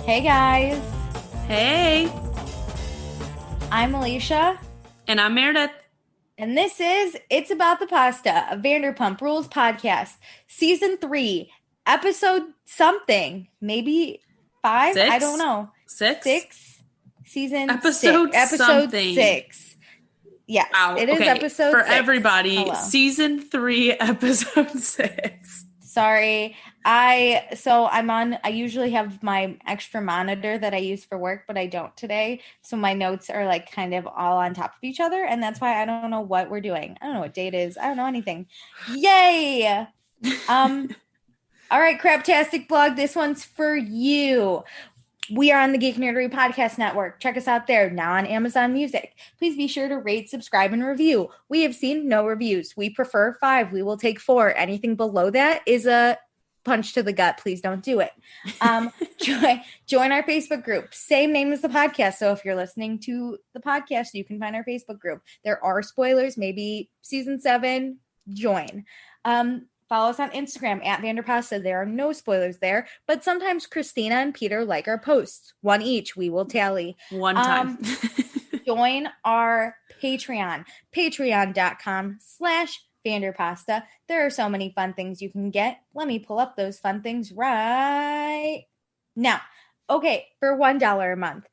Hey guys, Hey, I'm Alicia, and I'm Meredith. and this is It's About the Pasta, a Vanderpump Rules podcast, season 3, episode something, maybe 5, I don't Six? know, Six? 6, season 6, Episode episode something. 6. Yes, Wow. it is Okay. For episode 6. everybody, Hello. season 3, episode 6. Sorry. I usually have my extra monitor that I use for work, but I don't today. So my notes are like kind of all on top of each other. And that's why I don't know what we're doing. I don't know what date is. I don't know anything. Yay. All right, Craptastic blog. This one's for you. We are on the Geek Nerdery Podcast Network. Check us out there, now on Amazon Music. Please be sure to rate, subscribe, and review. We have seen no reviews. We prefer 5. We will take 4. Anything below that is a punch to the gut. Please don't do it. Join our Facebook group. Same name as the podcast. So if you're listening to the podcast, you can find our Facebook group. There are spoilers, maybe season 7. Join. Follow us on Instagram at Vanderpasta. There are no spoilers there, but sometimes Christina and Peter like our posts. 1 each. We will tally. One time. Join our Patreon. Patreon.com/Vanderpasta. There are so many fun things you can get. Let me pull up those fun things right now. Okay, for $1 a month.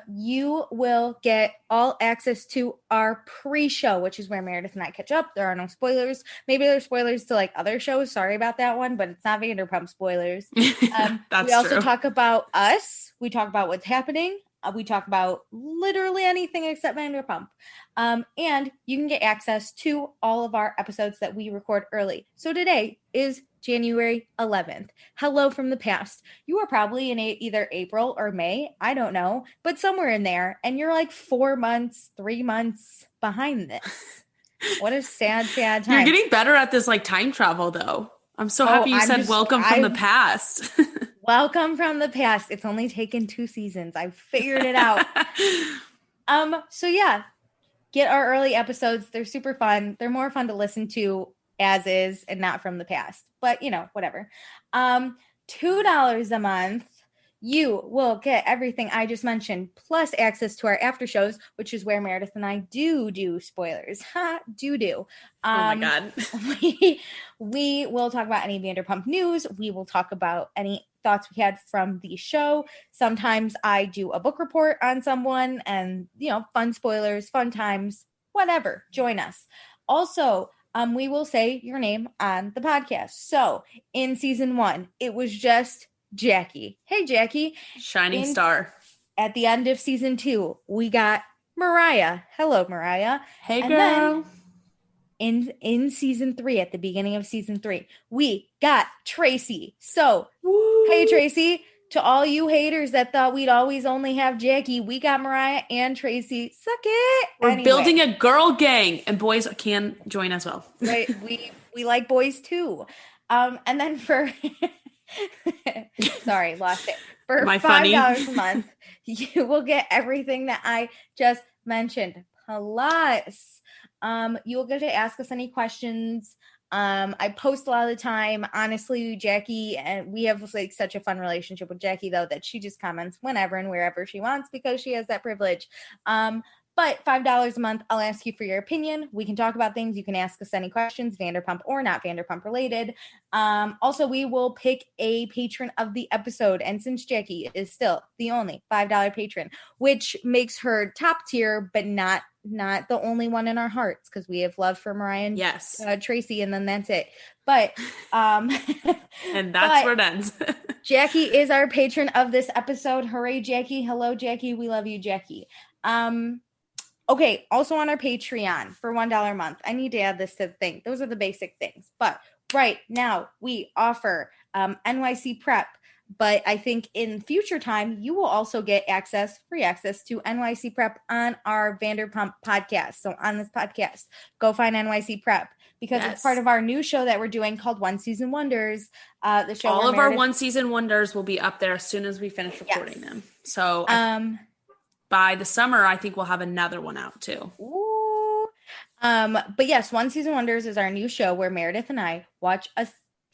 You will get all access to our pre-show, which is where Meredith and I catch up. There are no spoilers. Maybe there's spoilers to like other shows. Sorry about that one, but it's not Vanderpump spoilers. That's we also true. talk about us. We talk about what's happening. We talk about literally anything except Vanderpump. And you can get access to all of our episodes that we record early. So today is January 11th. Hello from the past. You are probably in either April or May. I don't know, but somewhere in there. And you're like 4 months, 3 months behind this. What a sad, sad time. You're getting better at this like time travel though. I'm so happy you said welcome from the past. Welcome from the past. It's only taken 2 seasons. I figured it out. So yeah, get our early episodes. They're super fun. They're more fun to listen to as is and not from the past. But, you know, whatever. $2 a month, you will get everything I just mentioned, plus access to our after shows, which is where Meredith and I do spoilers. do. Oh my God. We will talk about any Vanderpump news. We will talk about any thoughts we had from the show. Sometimes I do a book report on someone and, you know, fun spoilers, fun times, whatever. Join us. Also, we will say your name on the podcast. So in season 1, it was just Jackie. Hey, Jackie. Shining star. At the end of season 2, we got Mariah. Hello, Mariah. Hey, and girl. Then in season 3, at the beginning of season 3, we got Tracy. So, Woo. Hey, Tracy. To all you haters that thought we'd always only have Jackie, we got Mariah and Tracy. Suck it. We're building a girl gang, and boys can join as well. Right. We like boys too. And then for sorry, lost it. For $5 a month, you will get everything that I just mentioned. Plus, you will get to ask us any questions. I post a lot of the time. Honestly, Jackie, and we have like such a fun relationship with Jackie though, that she just comments whenever and wherever she wants because she has that privilege. But $5 a month, I'll ask you for your opinion. We can talk about things. You can ask us any questions, Vanderpump or not Vanderpump related. Also, we will pick a patron of the episode. And since Jackie is still the only $5 patron, which makes her top tier, but not the only one in our hearts, because we have love for Mariah and Tracy, and then that's it. But and that's where it ends. Jackie is our patron of this episode. Hooray, Jackie. Hello, Jackie. We love you, Jackie. Okay, also on our Patreon for $1 a month. I need to add this to the thing. Those are the basic things. But right now we offer NYC Prep. But I think in future time, you will also get free access to NYC Prep on our Vanderpump podcast. So on this podcast, go find NYC Prep because it's part of our new show that we're doing called One Season Wonders. The show all of our One Season Wonders will be up there as soon as we finish recording them. So by the summer, I think we'll have another one out too. Ooh. But yes, One Season Wonders is our new show where Meredith and I watch a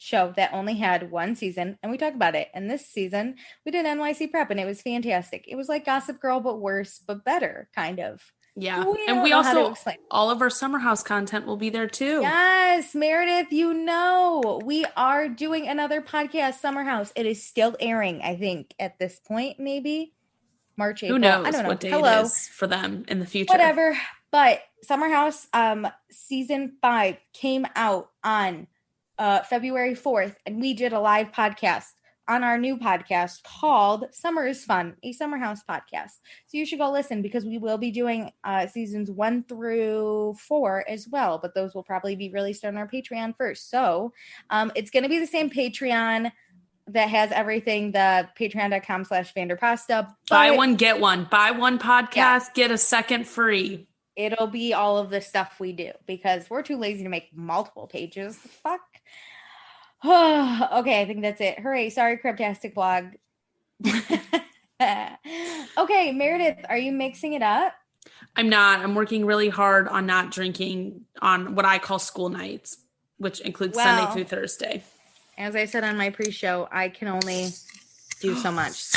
show that only had one season, and we talk about it. And this season, we did NYC Prep, and it was fantastic. It was like Gossip Girl, but worse, but better, kind of. Yeah. And we also, all of our Summer House content will be there too. Yes, Meredith, we are doing another podcast, Summer House. It is still airing, I think, at this point, maybe March, April. Who knows I don't know. what day it is for them in the future. Whatever. But Summer House season 5 came out on February 4th, and we did a live podcast on our new podcast called Summer is Fun, a Summer House podcast. So you should go listen, because we will be doing seasons 1 through 4 as well, but those will probably be released on our Patreon first. So it's going to be the same Patreon that has everything, the patreon.com/Vanderpasta. Buy one, get one. Buy one podcast, get a second free. It'll be all of the stuff we do, because we're too lazy to make multiple pages. Fuck. Okay, I think that's it. Hooray. Sorry, Cryptastic Blog. Okay, Meredith, are you mixing it up? I'm not. I'm working really hard on not drinking on what I call school nights, which includes Sunday through Thursday. As I said on my pre-show, I can only do so much.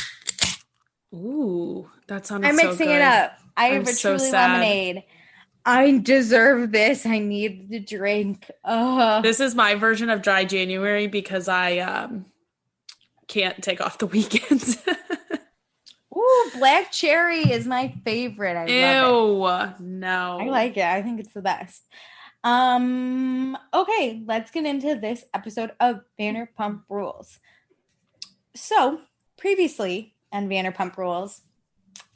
Ooh, that sounded so good. I'm mixing it up. I have a Truly lemonade. I deserve this. I need the drink. This is my version of dry January, because I can't take off the weekends. Ooh, black cherry is my favorite. I love it. No. I like it. I think it's the best. Okay, let's get into this episode of Vanderpump Rules. So, previously on Vanderpump Rules,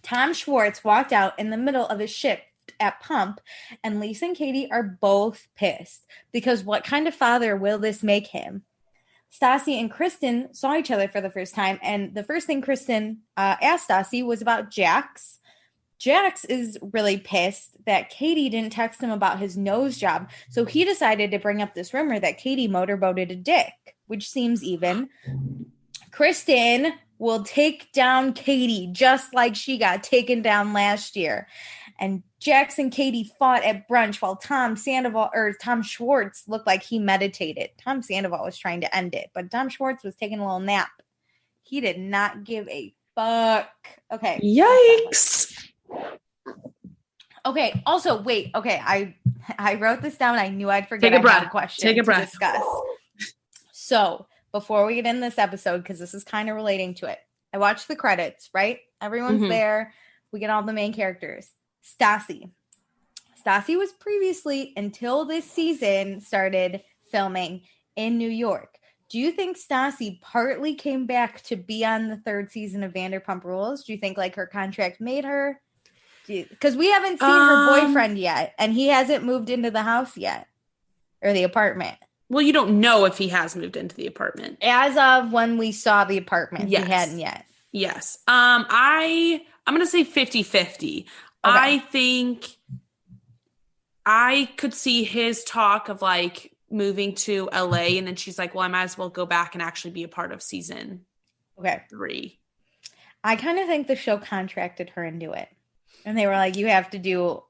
Tom Schwartz walked out in the middle of his shift at Pump, and Lisa and Katie are both pissed, because what kind of father will this make him? Stassi and Kristen saw each other for the first time, and the first thing Kristen asked Stassi was about Jax. Jax is really pissed that Katie didn't text him about his nose job, so he decided to bring up this rumor that Katie motorboated a dick, which seems even. Kristen will take down Katie just like she got taken down last year. And Jax and Katie fought at brunch while Tom Schwartz looked like he meditated. Tom Sandoval was trying to end it, but Tom Schwartz was taking a little nap. He did not give a fuck. Okay. Yikes. Okay. Also, wait. Okay. I wrote this down. I knew I'd forget. Take a breath. A question. Take a breath. To discuss. So before we get in this episode, because this is kind of relating to it, I watched the credits. Right? Everyone's there. We get all the main characters. Stassi was previously, until this season started filming, in New York. Do you think Stassi partly came back to be on the 3rd season of Vanderpump Rules? Do you think like her contract made her? Because we haven't seen her boyfriend yet, and he hasn't moved into the house yet, or the apartment. Well, you don't know if he has moved into the apartment. As of when we saw the apartment, yes. He hadn't yet. Yes. I'm going to say 50-50. Okay. I think I could see his talk of like moving to LA, and then she's like, well, I might as well go back and actually be a part of season 3. I kind of think the show contracted her into it. And they were like, you have to do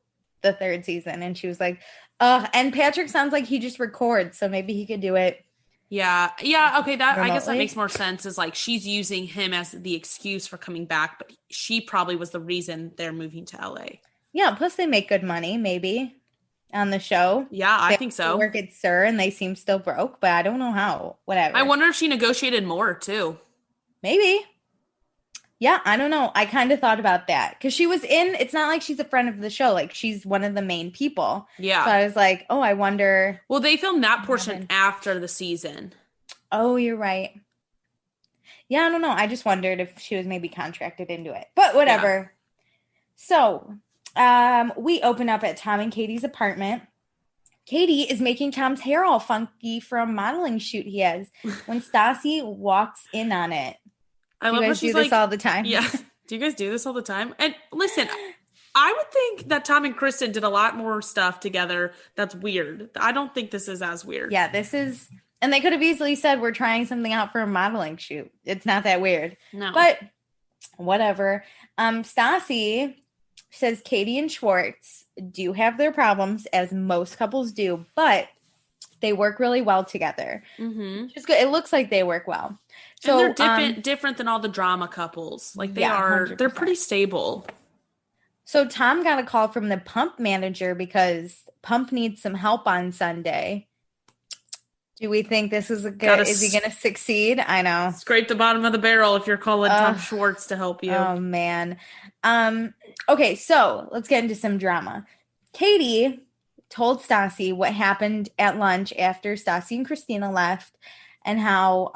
the 3rd season. And she was like, and Patrick sounds like he just records, so maybe he could do it. Yeah. Okay. That remotely. I guess that makes more sense. Is like she's using him as the excuse for coming back, but she probably was the reason they're moving to LA. Yeah. Plus, they make good money, maybe on the show. Yeah, I think so. Work at SUR, and they seem still broke, but I don't know how. Whatever. I wonder if she negotiated more too. Maybe. Yeah, I don't know. I kind of thought about that because she was in. It's not like she's a friend of the show. Like she's one of the main people. Yeah. So I was like, oh, I wonder. Well, they filmed that portion after the season. Oh, you're right. Yeah, I don't know. I just wondered if she was maybe contracted into it, but whatever. Yeah. So, we open up at Tom and Katie's apartment. Katie is making Tom's hair all funky for a modeling shoot he has when Stassi walks in on it. I love how she's do this all the time. Yeah. Do you guys do this all the time? And listen, I would think that Tom and Kristen did a lot more stuff together. That's weird. I don't think this is as weird. Yeah, this is, and they could have easily said we're trying something out for a modeling shoot. It's not that weird. No. But whatever. Stassi says Katie and Schwartz do have their problems, as most couples do, but They work really well together. Mm-hmm. It's good. It looks like they work well. So and they're different than all the drama couples. Like they are, 100%. they're pretty stable. So Tom got a call from the Pump manager because Pump needs some help on Sunday. Do we think this is is he going to succeed? I know. Scrape the bottom of the barrel if you're calling Tom Schwartz to help you. Oh, man. Okay, so let's get into some drama. Katie told Stassi what happened at lunch after Stassi and Christina left and how,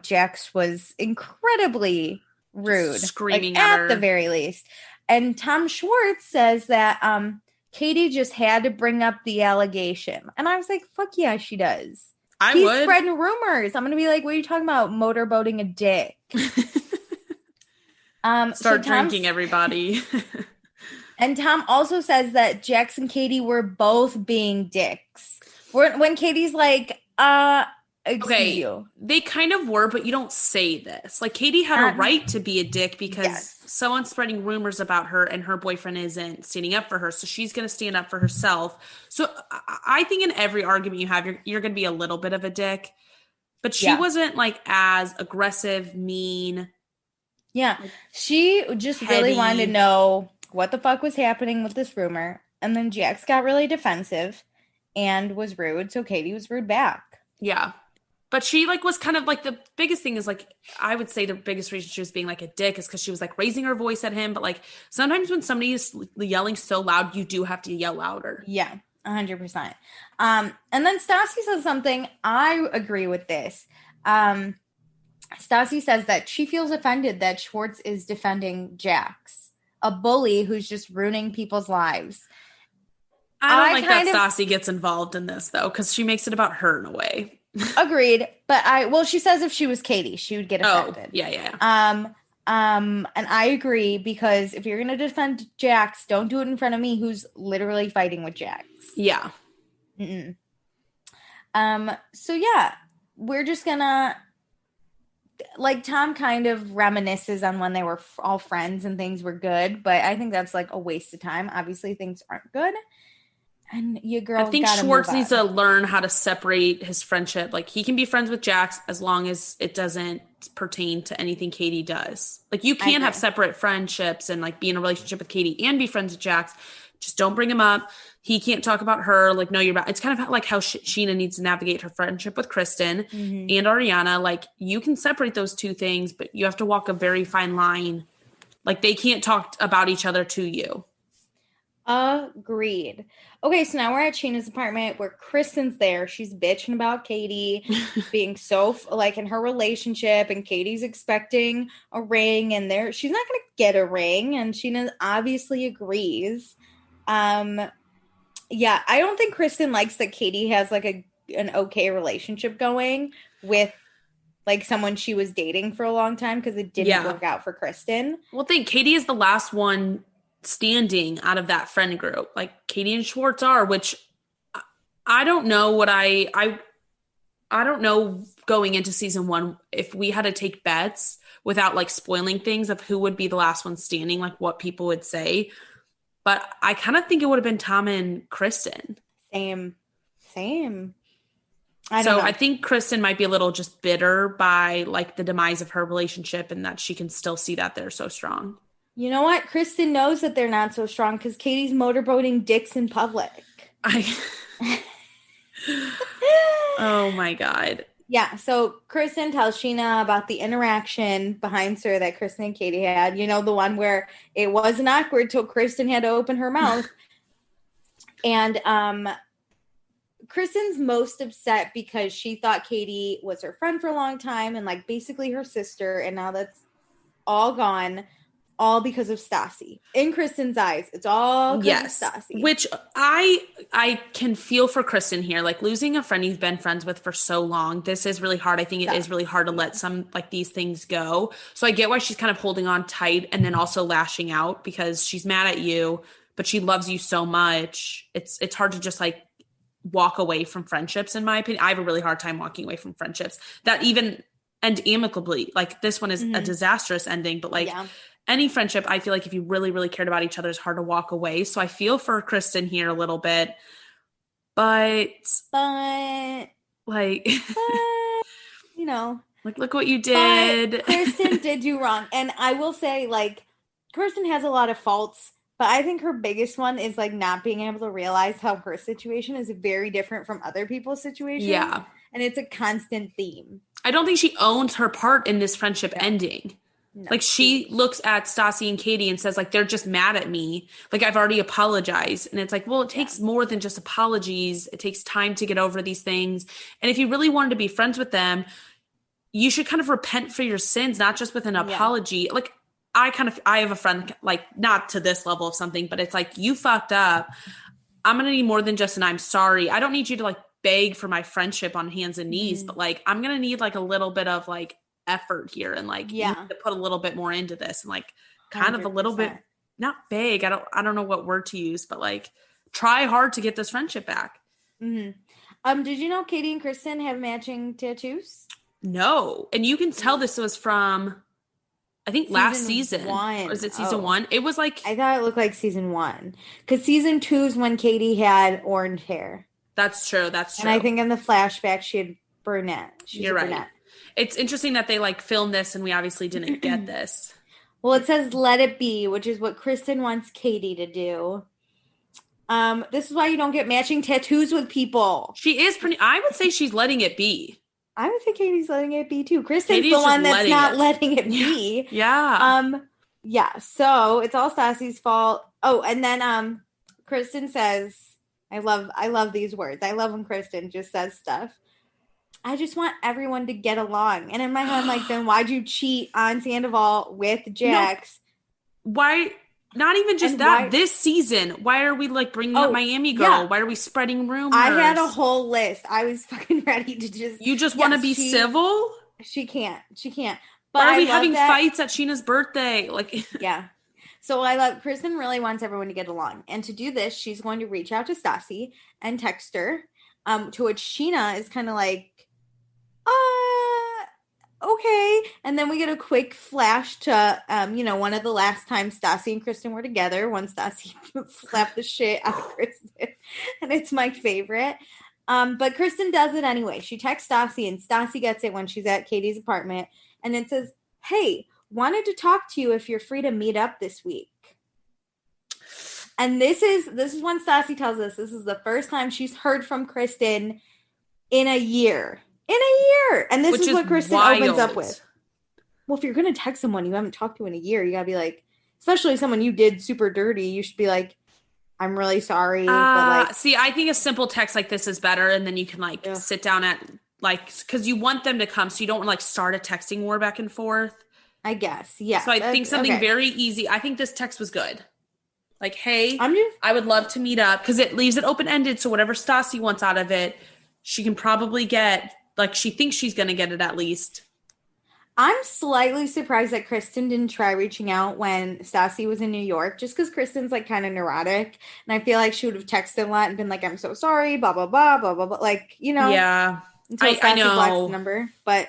Jax was incredibly rude. Screaming at her. At the very least. And Tom Schwartz says that Katie just had to bring up the allegation. And I was like, fuck yeah, she does. He's spreading rumors. I'm going to be like, what are you talking about? Motorboating a dick. Start drinking, everybody. And Tom also says that Jax and Katie were both being dicks. When Katie's like, excuse you. They kind of were, but you don't say this. Like, Katie had a right to be a dick because someone's spreading rumors about her and her boyfriend isn't standing up for her. So she's going to stand up for herself. So I think in every argument you have, you're going to be a little bit of a dick. But she wasn't like as aggressive, mean. Yeah. She just really wanted to know what the fuck was happening with this rumor. And then Jax got really defensive and was rude. So Katie was rude back. Yeah. But she like was kind of like the biggest thing is like, I would say the biggest reason she was being like a dick is because she was like raising her voice at him. But like sometimes when somebody is yelling so loud, you do have to yell louder. Yeah, 100%. And then Stassi says something. I agree with this. Stassi says that she feels offended that Schwartz is defending Jax, a bully who's just ruining people's lives. I don't like that Stassi gets involved in this though, because she makes it about her in a way. Agreed. But she says if she was Katie, she would get offended. Oh, yeah. And I agree because if you're going to defend Jax, don't do it in front of me who's literally fighting with Jax. Yeah. Mm-mm. So yeah, we're just gonna like Tom kind of reminisces on when they were all friends and things were good, but I think that's like a waste of time. Obviously things aren't good. And your girl, I think Schwartz needs to learn how to separate his friendship. Like he can be friends with Jax as long as it doesn't pertain to anything Katie does. Like you can have separate friendships and like be in a relationship with Katie and be friends with Jax. Just don't bring him up. He can't talk about her. Like, no, you're about. It's kind of like how Sheena needs to navigate her friendship with Kristen and Ariana. Like you can separate those two things, but you have to walk a very fine line. Like they can't talk about each other to you. Agreed. Okay, so now we're at Sheena's apartment where Kristen's there. She's bitching about Katie being so like in her relationship, and Katie's expecting a ring, and she's not going to get a ring, and Sheena obviously agrees. Yeah, I don't think Kristen likes that Katie has like an okay relationship going with like someone she was dating for a long time because it didn't work out for Kristen. Well, I think Katie is the last one standing out of that friend group. Like Katie and Schwartz are, which I don't know what I don't know going into season 1 if we had to take bets without like spoiling things of who would be the last one standing, like what people would say. But I kind of think it would have been Tom and Kristen. Same. I think Kristen might be a little just bitter by like the demise of her relationship and that she can still see that they're so strong. You know what? Kristen knows that they're not so strong because Katie's motorboating dicks in public. Oh my God. Yeah, so Kristen tells Sheena about the interaction behind her that Kristen and Katie had. You know, the one where it wasn't awkward till Kristen had to open her mouth. And Kristen's most upset because she thought Katie was her friend for a long time and like basically her sister. And now that's all gone. All because of Stassi. In Kristen's eyes, it's all because of Stassi. Which I can feel for Kristen here. Like losing a friend you've been friends with for so long, this is really hard. I think it is really hard to let some like these things go. So I get why she's kind of holding on tight and then also lashing out because she's mad at you, but she loves you so much. It's hard to just like walk away from friendships, in my opinion. I have a really hard time walking away from friendships that even end amicably. Like this one is a disastrous ending, but like any friendship, I feel like if you really, really cared about each other, it's hard to walk away. So I feel for Kristen here a little bit, But like, you know, like, look what you did. But Kristen did do wrong. And I will say, like, Kristen has a lot of faults, but I think her biggest one is, like, not being able to realize how her situation is very different from other people's situation. Yeah. And it's a constant theme. I don't think she owns her part in this friendship ending. No, like, she looks at Stassi and Katie and says, like, they're just mad at me. Like, I've already apologized. And it's like, well, it takes more than just apologies. It takes time to get over these things. And if you really wanted to be friends with them, you should kind of repent for your sins, not just with an apology. Like, I have a friend, like, not to this level of something, but it's like, you fucked up. I'm going to need more than just an I'm sorry. I don't need you to, like, beg for my friendship on hands and knees, but, like, I'm going to need, like, a little bit of, like, effort here, and, like, you need to put a little bit more into this, and, like, kind 100%. Of a little bit, not beg, I don't know what word to use, but, like, try hard to get this friendship back. Mm-hmm. Did you know Katie and Kristen have matching tattoos? No. And you can tell this was from, I think, last season. Or is it season 1? It was like, I thought it looked like season 1. Because season 2 is when Katie had orange hair. That's true. And I think in the flashback she had brunette. You're right. Brunette. It's interesting that they, like, filmed this and we obviously didn't get this. Well, it says let it be, which is what Kristen wants Katie to do. This is why you don't get matching tattoos with people. She is I would say she's letting it be. I would say Katie's letting it be too. Kristen's the one that's not letting it be. Yeah. Yeah. So it's all Stassi's fault. Oh, and then Kristen says, I love these words. I love when Kristen just says stuff. I just want everyone to get along. And in my head, I'm like, then why'd you cheat on Sandoval with Jax? No. Why? Not even just that. This season, why are we, like, bringing up Miami Girl? Yeah. Why are we spreading rumors? I had a whole list. I was fucking ready to just... You just want to be civil? She can't. But why are we having fights at Sheena's birthday? Like, yeah. So I love... Kristen really wants everyone to get along. And to do this, she's going to reach out to Stassi and text her, to which Sheena is kind of like, okay. And then we get a quick flash to, one of the last times Stassi and Kristen were together, when Stassi slapped the shit out of Kristen. And it's my favorite. But Kristen does it anyway. She texts Stassi, and Stassi gets it when she's at Katie's apartment. And it says, hey, wanted to talk to you if you're free to meet up this week. And this is when Stassi tells us this is the first time she's heard from Kristen in a year. And this is what Kristen opens up with. Well, if you're going to text someone you haven't talked to in a year, you got to be like, especially someone you did super dirty, you should be like, I'm really sorry. But like, see, I think a simple text like this is better. And then you can, like, sit down at, like, because you want them to come. So you don't want to, like, start a texting war back and forth. I guess. Yeah. So I think something very easy. I think this text was good. Like, hey, I would love to meet up, because it leaves it open-ended. So whatever Stassi wants out of it, she can probably get. Like, she thinks she's going to get it at least. I'm slightly surprised that Kristen didn't try reaching out when Stassi was in New York, just because Kristen's, like, kind of neurotic. And I feel like she would have texted a lot and been like, I'm so sorry, blah, blah, blah, blah, blah, blah. Like, Yeah. Until Stassi blocks the number. But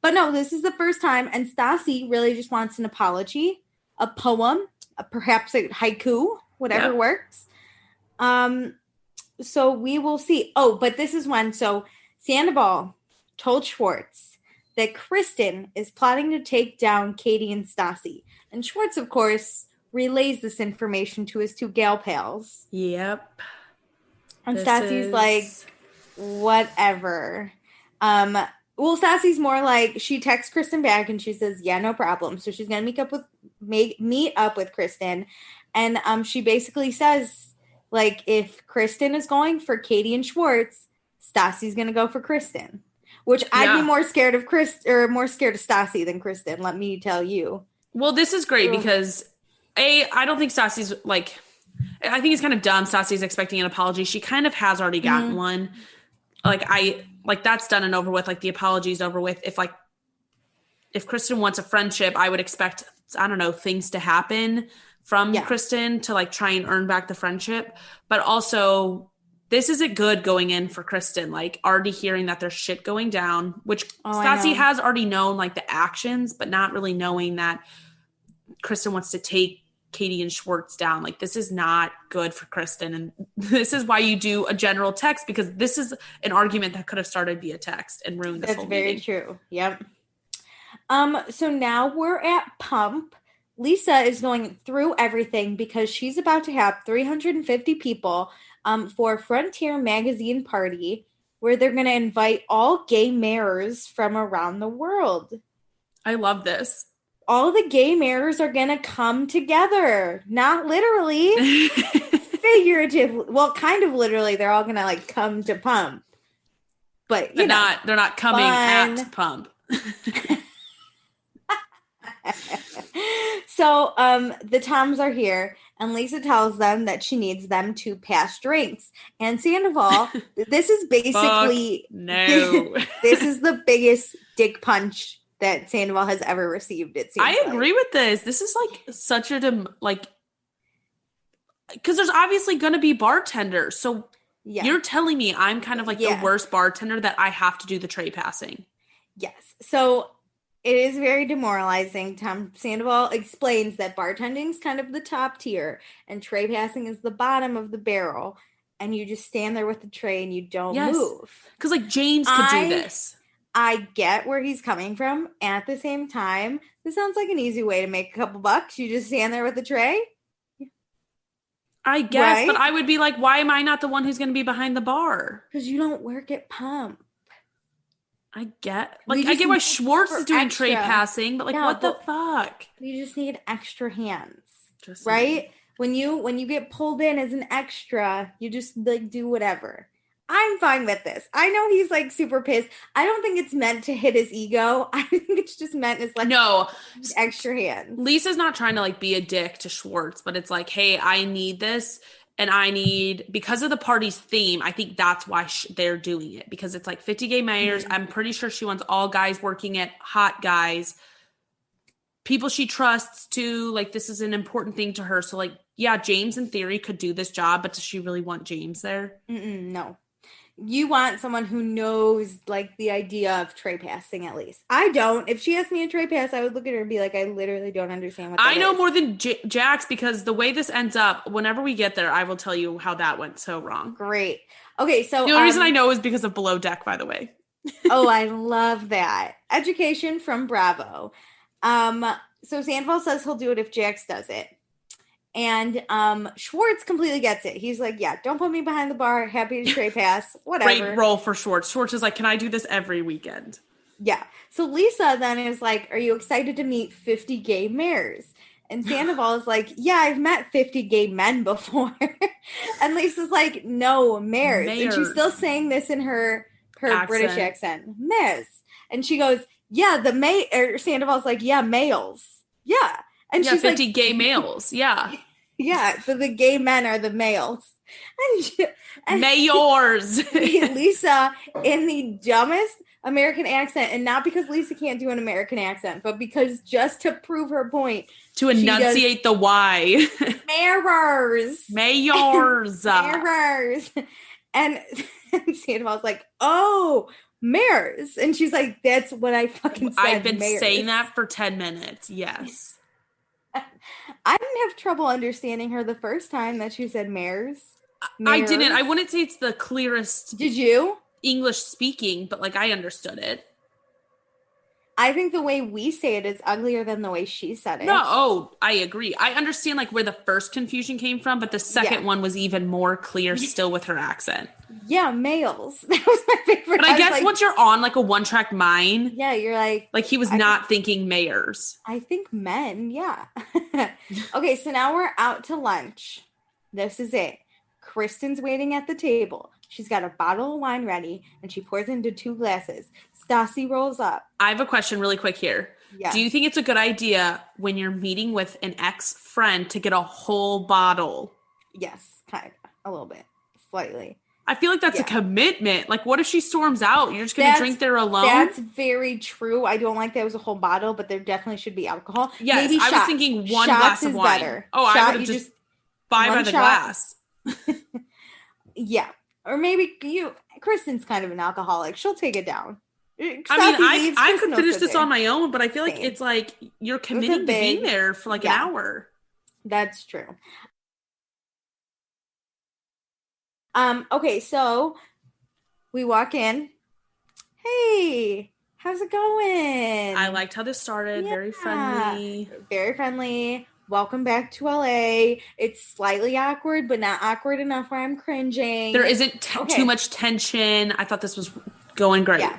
no, this is the first time. And Stassi really just wants an apology, a poem, perhaps a haiku, whatever works. So we will see. Oh, but this is when, Sandoval told Schwartz that Kristen is plotting to take down Katie and Stassi. And Schwartz, of course, relays this information to his two gal pals. Yep. And Stassi's like, whatever. Stassi's more like, she texts Kristen back and she says, yeah, no problem. So she's going to meet up with Kristen. And she basically says, like, if Kristen is going for Katie and Schwartz, Stassi's going to go for Kristen. Which I'd be more scared of more scared of Stassi than Kristen, let me tell you. Well, this is great because I don't think Stassi's like, I think it's kind of dumb. Stassi's expecting an apology. She kind of has already gotten one. Like that's done and over with. Like the apology's over with. If Kristen wants a friendship, I would expect, I don't know, things to happen from Kristen to like try and earn back the friendship. But also, this isn't good going in for Kristen, like already hearing that there's shit going down, which Stassi has already known, like the actions, but not really knowing that Kristen wants to take Katie and Schwartz down. Like, this is not good for Kristen. And this is why you do a general text, because this is an argument that could have started via text and ruined this whole meeting. That's very true. Yep. So now we're at Pump. Lisa is going through everything because she's about to have 350 people for Frontier Magazine party where they're going to invite all gay mayors from around the world. I love this. All the gay mayors are going to come together. Not literally. Figuratively. Well, kind of literally. They're all going to like come to Pump. But they're not coming at Pump. So the Toms are here, and Lisa tells them that she needs them to pass drinks. And Sandoval, this is basically no. This is the biggest dick punch that Sandoval has ever received. It seems. I agree with this. This is like such a because there's obviously going to be bartenders. So you're telling me I'm kind of like the worst bartender that I have to do the tray passing. Yes. So it is very demoralizing. Tom Sandoval explains that bartending is kind of the top tier and tray passing is the bottom of the barrel. And you just stand there with the tray and you don't move. Because like James could do this. I get where he's coming from. At the same time, this sounds like an easy way to make a couple bucks. You just stand there with the tray. I guess, right? But I would be like, why am I not the one who's going to be behind the bar? Because you don't work at Pump. I get why Schwartz is doing tray passing, but like, what the fuck? You just need extra hands, right? When you get pulled in as an extra, you just like do whatever. I'm fine with this. I know he's like super pissed. I don't think it's meant to hit his ego. I think it's just meant as like extra hands. Lisa's not trying to like be a dick to Schwartz, but it's like, hey, I need this. And I need, because of the party's theme, I think that's why they're doing it. Because it's like 50 gay mayors. Mm-hmm. I'm pretty sure she wants all guys working at hot guys. People she trusts too. Like, this is an important thing to her. So, like, yeah, James in theory could do this job, but does she really want James there? No. You want someone who knows, like, the idea of tray passing at least. I don't. If she asked me a tray pass, I would look at her and be like, I literally don't understand what that I know more than Jax, because the way this ends up, whenever we get there, I will tell you how that went so wrong. Great. Okay, so the only reason I know is because of Below Deck, by the way. Oh, I love that. Education from Bravo. So Sandoval says he'll do it if Jax does it. And Schwartz completely gets it. He's like, yeah, don't put me behind the bar. Happy to tray pass. Whatever. Great role for Schwartz. Schwartz is like, can I do this every weekend? Yeah. So Lisa then is like, are you excited to meet 50 gay mayors? And Sandoval is like, yeah, I've met 50 gay men before. And Lisa's like, no, mayors. And she's still saying this in her British accent. Mayors. And she goes, yeah, Sandoval's like, yeah, males. Yeah. And she's 50 like, gay males. Yeah. Yeah. So the gay men are the males. And mayors. Lisa in the dumbest American accent. And not because Lisa can't do an American accent, but because just to prove her point. To enunciate the Y. Mayors. Mayors. Mayors. And Sandoval's like, oh, mayors. And she's like, that's what I fucking said. I've been mayors. saying that for 10 minutes. Yes. I didn't have trouble understanding her the first time that she said mayors. I didn't. I wouldn't say it's the clearest. Did you? English speaking, but like I understood it. I think the way we say it is uglier than the way she said it. No, I agree. I understand like where the first confusion came from, but the second one was even more clear still with her accent. Yeah, males. That was my favorite. But I guess once you're on like a one-track mind. Yeah, you're like he was not thinking mayors. I think men, yeah. Okay, so now we're out to lunch. This is it. Kristen's waiting at the table. She's got a bottle of wine ready, and she pours into 2 glasses. Stassi rolls up. I have a question really quick here. Yeah. Do you think it's a good idea when you're meeting with an ex-friend to get a whole bottle? Yes, kind of. A little bit. Slightly. I feel like that's a commitment. Like, what if she storms out? You're just going to drink there alone? That's very true. I don't like that it was a whole bottle, but there definitely should be alcohol. Yes, maybe I was thinking one glass of wine. Better. Oh, I would have just buy by the glass. Yeah. Or maybe Kristen's kind of an alcoholic. She'll take it down. I could finish this on my own, but I feel like it's like you're committing to being there for like an hour. That's true. Okay, so we walk in. Hey, how's it going? I liked how this started. Yeah. Very friendly. Very friendly. Welcome back to LA. It's slightly awkward, but not awkward enough where I'm cringing. There isn't too much tension. I thought this was going great. Yeah.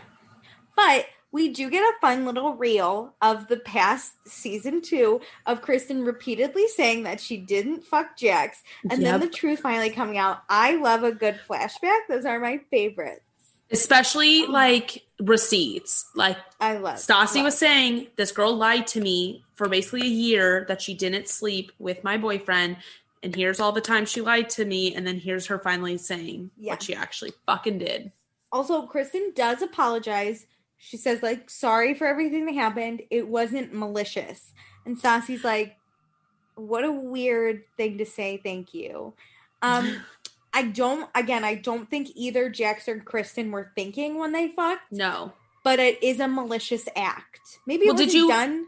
But we do get a fun little reel of the past season 2 of Kristen repeatedly saying that she didn't fuck Jax. And then the truth finally coming out. I love a good flashback. Those are my favorites. Especially like receipts. Like I love Stassi was saying, this girl lied to me for basically a year that she didn't sleep with my boyfriend. And here's all the time she lied to me. And then here's her finally saying what she actually fucking did. Also, Kristen does apologize. She says, like, sorry for everything that happened. It wasn't malicious. And Stassi's like, what a weird thing to say, thank you. I don't think either Jax or Kristen were thinking when they fucked. No. But it is a malicious act. Maybe it wasn't done.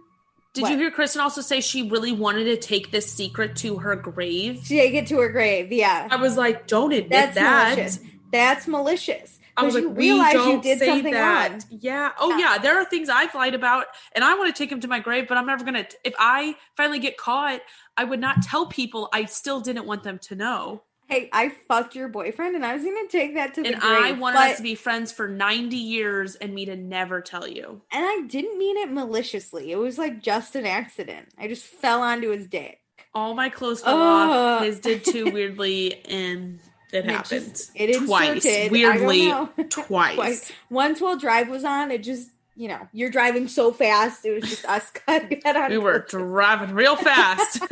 Did you hear Kristen also say she really wanted to take this secret to her grave? Take it to her grave, yeah. I was like, don't admit that. Malicious. That's malicious. I was like, we don't say that. Wrong. Yeah. Oh, yeah. There are things I've lied about, and I want to take them to my grave, but I'm never going to. If I finally get caught, I would not tell people. I still didn't want them to know. Hey, I fucked your boyfriend, and I was going to take that to the grave. And I wanted us to be friends for 90 years and me to never tell you. And I didn't mean it maliciously. It was like just an accident. I just fell onto his dick. All my clothes fell off. His did too weirdly, and it happened. It twice. Weirdly, twice. Once while Drive was on, it just, you're driving so fast. It was just us cutting that on. We were driving real fast.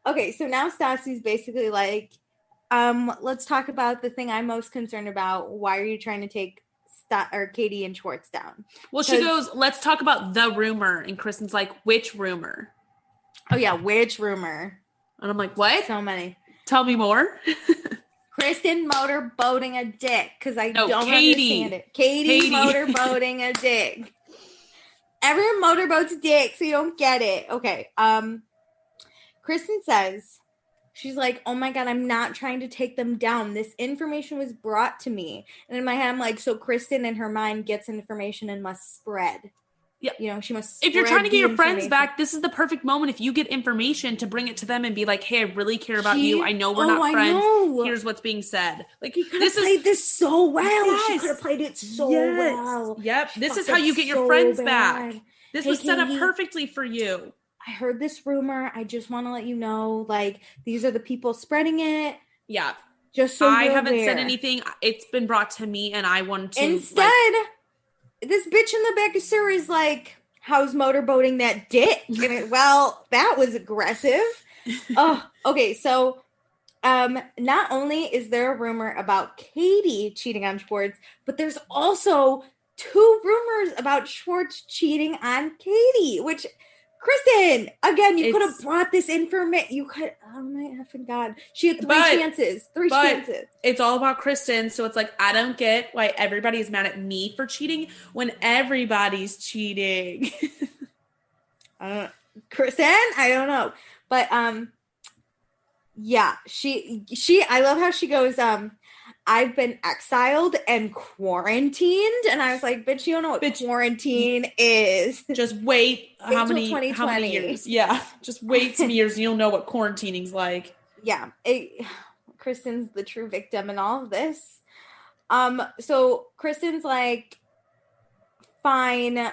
Okay, so now Stassi's basically like, let's talk about the thing I'm most concerned about. Why are you trying to take Katie and Schwartz down? Well, she goes, let's talk about the rumor. And Kristen's like, which rumor? Oh, yeah, which rumor? And I'm like, what? So many. Tell me more. Kristen motorboating a dick, because don't understand it. Katie motorboating a dick. Everyone motorboats a dick, so you don't get it. Okay. Kristen says, she's like, oh my God, I'm not trying to take them down. This information was brought to me. And in my head, I'm like, so Kristen in her mind gets information and must spread. Yeah. She must spread. If you're trying to get your friends back, this is the perfect moment. If you get information to bring it to them and be like, hey, I really care about you. I know we're not friends. Here's what's being said. Like, you could have played this so well. Yes. She could have played it so well. Yep. This is how you get your friends back. This was set up perfectly for you. I heard this rumor. I just want to let you know, like, these are the people spreading it. Yeah. Just so I haven't said anything. It's been brought to me, and I want to. Instead, this bitch in the back of Sarah is like, how's motorboating that dick? Well, that was aggressive. Oh, okay. So, not only is there a rumor about Katie cheating on Schwartz, but there's also 2 rumors about Schwartz cheating on Katie, which, Kristen, again, you could have brought this information. You could, oh my effing God. She had 3 chances. 3 chances. It's all about Kristen. So it's like, I don't get why everybody's mad at me for cheating when everybody's cheating. Kristen, I don't know. But, yeah, I love how she goes, I've been exiled and quarantined. And I was like, bitch, you don't know what quarantine is. Just wait how many years? Yeah. Just wait some years and you'll know what quarantining's like. Yeah. Kristen's the true victim in all of this. So Kristen's like, fine.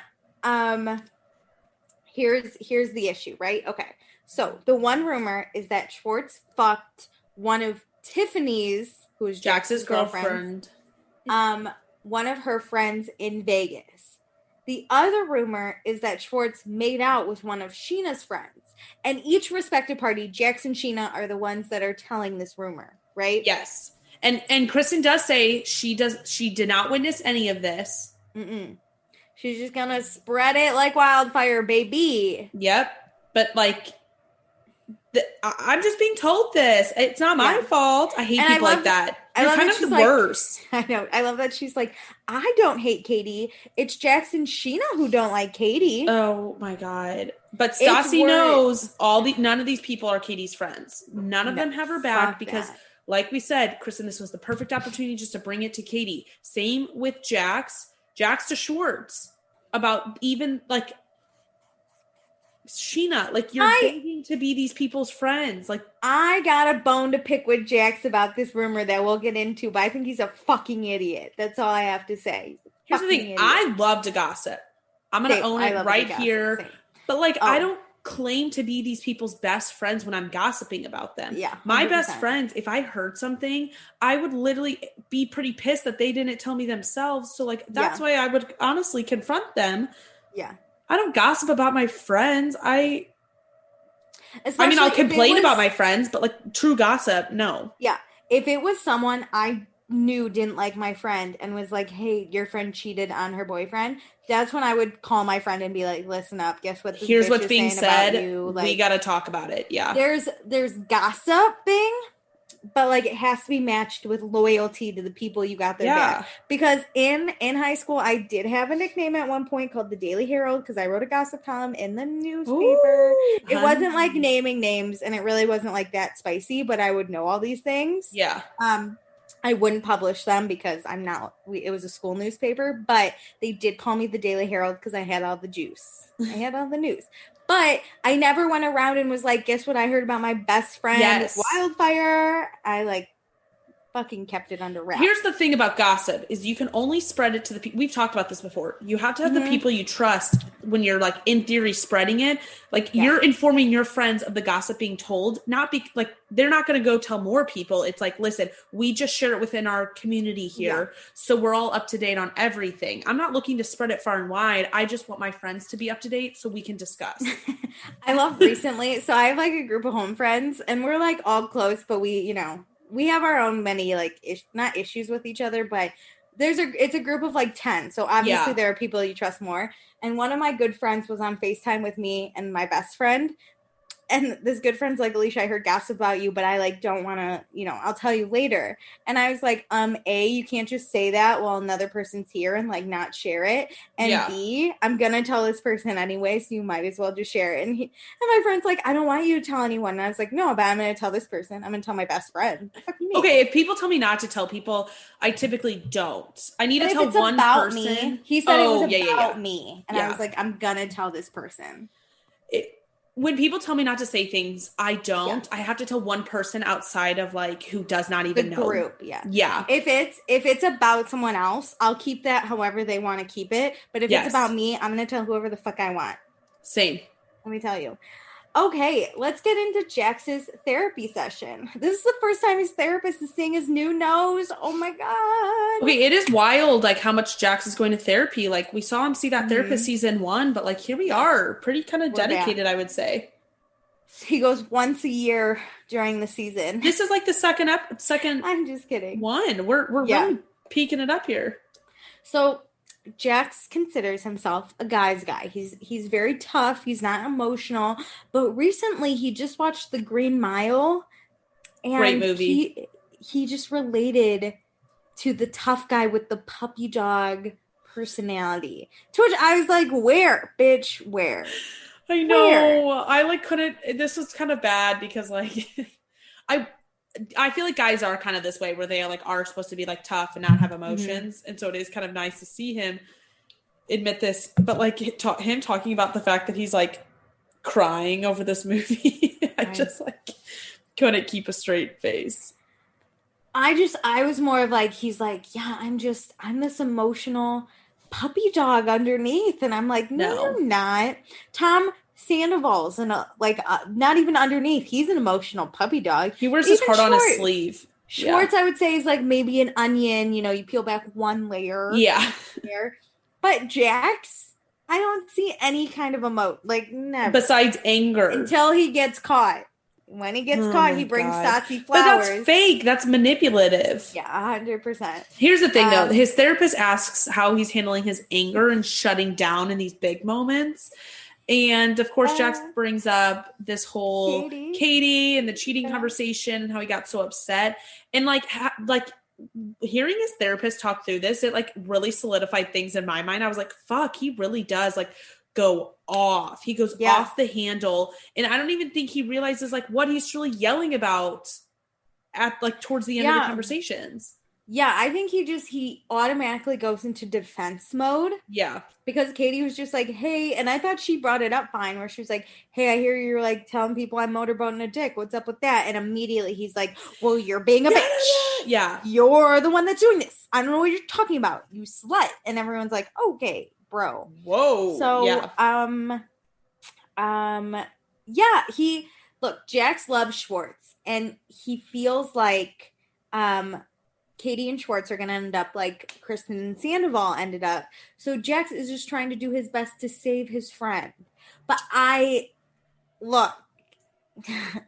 Here's the issue, right? Okay. So the one rumor is that Schwartz fucked one of Tiffany's, who is Jax's girlfriend, one of her friends in Vegas. The other rumor is that Schwartz made out with one of Sheena's friends. And each respective party, Jax and Sheena, are the ones that are telling this rumor, right? Yes. And Kristen does say she did not witness any of this. Mm-mm. She's just gonna spread it like wildfire, baby. Yep. But like, I'm just being told this. It's not my fault. I hate people like that. You're kind of the worst. I know. I love that she's like, I don't hate Katie. It's Jax and Sheena who don't like Katie. Oh my God. But Stassi knows none of these people are Katie's friends. None of them have her back because, like we said, Kristen, this was the perfect opportunity just to bring it to Katie. Same with Jax to Schwartz about even like Sheena, like you're begging to be these people's friends. Like I got a bone to pick with Jax about this rumor that we'll get into, but I think he's a fucking idiot. That's all I have to say. Here's the thing. Idiot. I love to gossip. I'm going to own it right here. Same. But like, I don't claim to be these people's best friends when I'm gossiping about them. Yeah. 100%. My best friends, if I heard something, I would literally be pretty pissed that they didn't tell me themselves. So like, that's why I would honestly confront them. Yeah. I don't gossip about my friends. I mean, I'll complain about my friends, but like true gossip, no. Yeah. If it was someone I knew didn't like my friend and was like, hey, your friend cheated on her boyfriend, that's when I would call my friend and be like, listen up, guess what? Here's what's being said. Like, we got to talk about it. Yeah. There's gossiping, but like it has to be matched with loyalty to the people you got their back. Because in high school, I did have a nickname at one point called the Daily Herald because I wrote a gossip column in the newspaper. Ooh, it wasn't like naming names, and it really wasn't like that spicy, but I would know all these things. Yeah. I wouldn't publish them because it was a school newspaper, but they did call me the Daily Herald because I had all the juice. I had all the news. But I never went around and was like, guess what I heard about my best friend Wildfire? I like fucking kept it under wraps. Here's the thing about gossip is you can only spread it to the people. We've talked about this before. You have to have the people you trust when you're like in theory spreading it. Like you're informing your friends of the gossip being told, not be like they're not going to go tell more people. It's like, listen, we just share it within our community here. So we're all up to date on everything. I'm not looking to spread it far and wide. I just want my friends to be up to date so we can discuss. I love recently. So I have like a group of home friends and we're like all close, but we have our own many like not issues with each other, but it's a group of like 10. So obviously there are people you trust more. And one of my good friends was on FaceTime with me and my best friend. And this good friend's like, Alicia, I heard gossip about you, but I like don't want to, I'll tell you later. And I was like, A, you can't just say that while another person's here and like not share it. And B, I'm going to tell this person anyway, so you might as well just share it. And my friend's like, I don't want you to tell anyone. And I was like, no, but I'm going to tell this person. I'm going to tell my best friend. Okay, if people tell me not to tell people, I typically don't. I need to tell one person. Me, he said it was about me. And I was like, I'm going to tell this person. When people tell me not to say things, I don't. I have to tell one person outside of like who does not even know. The group, yeah. If it's about someone else, I'll keep that however they want to keep it. But if it's about me, I'm gonna tell whoever the fuck I want. Same. Let me tell you. Okay, let's get into Jax's therapy session. This is the first time his therapist is seeing his new nose. Oh my God. Okay, it is wild, like how much Jax is going to therapy. Like we saw him see that therapist season 1, but like here we are, pretty kind of dedicated, I would say. He goes once a year during the season. This is like the second. I'm just kidding. One. We're really peaking it up here. So Jax considers himself a guy's guy. He's very tough. He's not emotional. But recently he just watched The Green Mile. And great movie. He just related to the tough guy with the puppy dog personality. To which I was like, where, bitch, where? I know. Where? I like couldn't. This was kind of bad because like I feel like guys are kind of this way where they are supposed to be like tough and not have emotions. And so it is kind of nice to see him admit this, but like him talking about the fact that he's like crying over this movie. I just like couldn't keep a straight face. I was more of like, he's like, yeah, I'm this emotional puppy dog underneath. And I'm like, no, you're not. Tom Sandoval's and not even underneath. He's an emotional puppy dog. He wears his heart on his sleeve. Schwartz, I would say, is like maybe an onion. You peel back one layer. Yeah. There. But Jax, I don't see any kind of never. Besides anger. Until he gets caught. When he gets caught, he brings Stassi flowers. But that's fake. That's manipulative. Yeah, 100%. Here's the thing, though. His therapist asks how he's handling his anger and shutting down in these big moments. And, of course, Jax brings up this whole Katie and the cheating conversation and how he got so upset. And, hearing his therapist talk through this, it, really solidified things in my mind. I was like, fuck, he really does, go off. He goes off the handle. And I don't even think he realizes like what he's truly yelling about at like towards the end of the conversations. Yeah, I think he automatically goes into defense mode. Yeah. Because Katie was just like, hey, and I thought she brought it up fine, where she was like, hey, I hear you're like telling people I'm motorboating a dick. What's up with that? And immediately he's like, well, you're being a bitch. Yeah. You're the one that's doing this. I don't know what you're talking about. You slut. And everyone's like, okay, bro. Whoa. So, Jax loves Schwartz, and he feels like, Katie and Schwartz are going to end up like Kristen and Sandoval ended up. So Jax is just trying to do his best to save his friend. But look,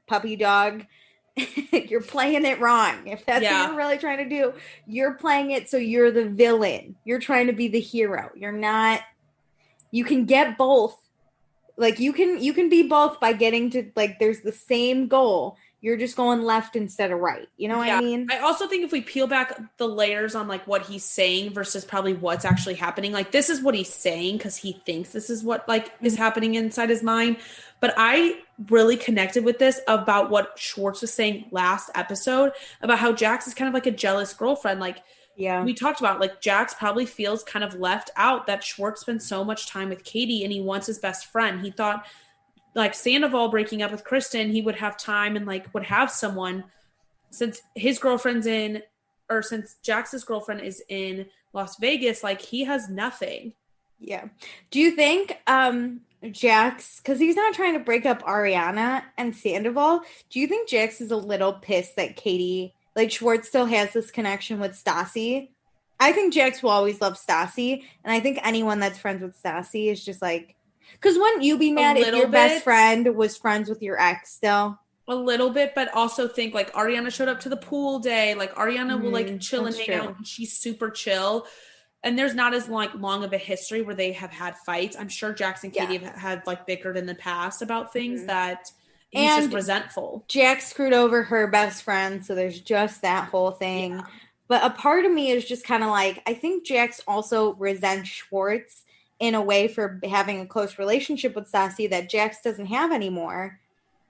puppy dog, you're playing it wrong. If that's what you're really trying to do, you're playing it so you're the villain. You're trying to be the hero. You're not, you can get both. Like you can be both by getting to like, there's the same goal. You're just going left instead of right. You know what I mean? I also think if we peel back the layers on like what he's saying versus probably what's actually happening, like this is what he's saying because he thinks this is what like is happening inside his mind. But I really connected with this about what Schwartz was saying last episode about how Jax is kind of like a jealous girlfriend. Like, we talked about like Jax probably feels kind of left out that Schwartz spends so much time with Katie and he wants his best friend. He thought like Sandoval breaking up with Kristen, he would have time and like would have someone since his girlfriend's since Jax's girlfriend is in Las Vegas, like he has nothing. Yeah. Do you think Jax, because he's not trying to break up Ariana and Sandoval, do you think Jax is a little pissed that Katie, like Schwartz still has this connection with Stassi? I think Jax will always love Stassi, and I think anyone that's friends with Stassi is just like, because wouldn't you be mad if your best friend was friends with your ex still? A little bit, but also think like Ariana showed up to the pool day. Like Ariana will like chill and hang out, and she's super chill. And there's not as long of a history where they have had fights. I'm sure Jax and Katie have had like bickered in the past about things that he's just resentful. Jax screwed over her best friend, so there's just that whole thing. Yeah. But a part of me is just kind of like, I think Jax also resents Schwartz in a way for having a close relationship with Stassi that Jax doesn't have anymore.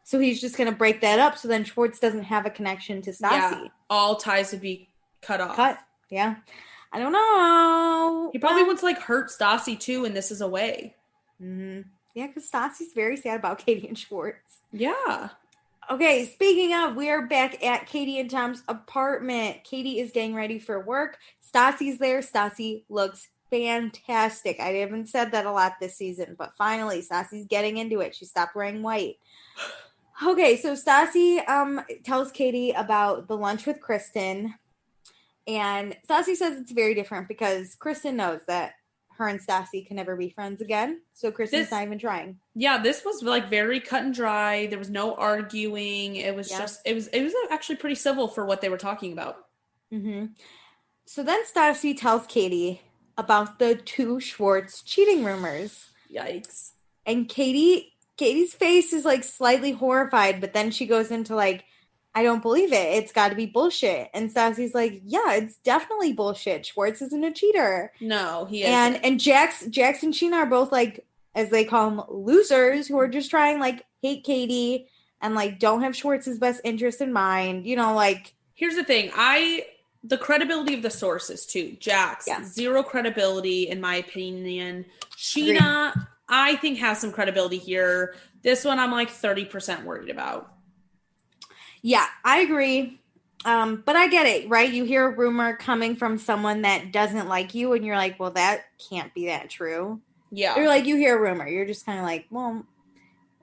So he's just going to break that up so then Schwartz doesn't have a connection to Stassi. Yeah, all ties would be cut off. Yeah. I don't know. He probably wants to like hurt Stassi too, and this is a way. Mm-hmm. Yeah, because Stassi's very sad about Katie and Schwartz. Yeah. Okay, speaking of, we are back at Katie and Tom's apartment. Katie is getting ready for work. Stassi's there. Stassi looks fantastic. I haven't said that a lot this season, but finally, Stassi's getting into it. She stopped wearing white. Okay, so Stassi tells Katie about the lunch with Kristen, and Stassi says it's very different because Kristen knows that her and Stassi can never be friends again, so Kristen's not even trying. Yeah, this was like very cut and dry. There was no arguing. It was just, it was actually pretty civil for what they were talking about. Mm-hmm. So then Stassi tells Katie about the 2 Schwartz cheating rumors. Yikes. And Katie's face is like slightly horrified, but then she goes into like, I don't believe it. It's got to be bullshit. And Stassi's like, yeah, it's definitely bullshit. Schwartz isn't a cheater. No, he isn't. And Jax and Sheena are both like, as they call them, losers who are just trying like hate Katie and like don't have Schwartz's best interest in mind. You know, like. Here's the thing. The credibility of the sources too. Jax, zero credibility in my opinion. Sheena, I think has some credibility here. This one I'm like 30% worried about. Yeah, I agree. But I get it, right? You hear a rumor coming from someone that doesn't like you and you're like, well, that can't be that true. Yeah. You're like, you hear a rumor. You're just kind of like, well,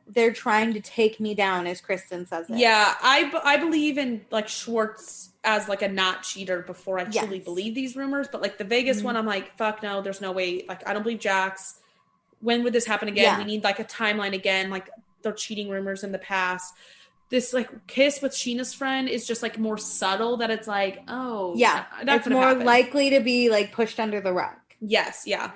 they're trying to take me down, as Kristen says it. Yeah, I believe in like Schwartz as like a not cheater before I truly believe these rumors. But like the Vegas one, I'm like, fuck no, there's no way. Like, I don't believe Jax. When would this happen again? We need like a timeline again. Like the cheating rumors in the past. This like kiss with Sheena's friend is just like more subtle that it's like, oh yeah, it's more likely to be like pushed under the rug. Yes, yeah.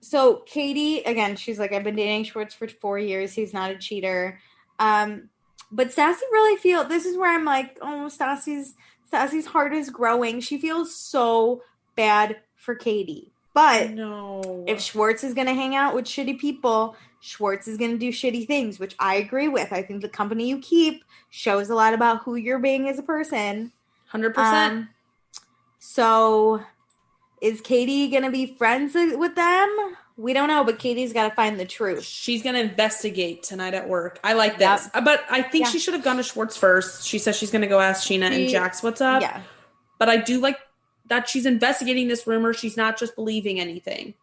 So Katie, again, she's like, I've been dating Schwartz for 4 years. He's not a cheater. But Stassi really this is where I'm like, oh, Stassi's heart is growing. She feels so bad for Katie. But no. if Schwartz is going to hang out with shitty people, Schwartz is going to do shitty things, which I agree with. I think the company you keep shows a lot about who you're being as a person. 100%. So is Katie going to be friends with them? We don't know, but Katie's got to find the truth. She's going to investigate tonight at work. I like this. Yep. But I think she should have gone to Schwartz first. She says she's going to go ask Sheena and Jax what's up. Yeah. But I do like that she's investigating this rumor. She's not just believing anything.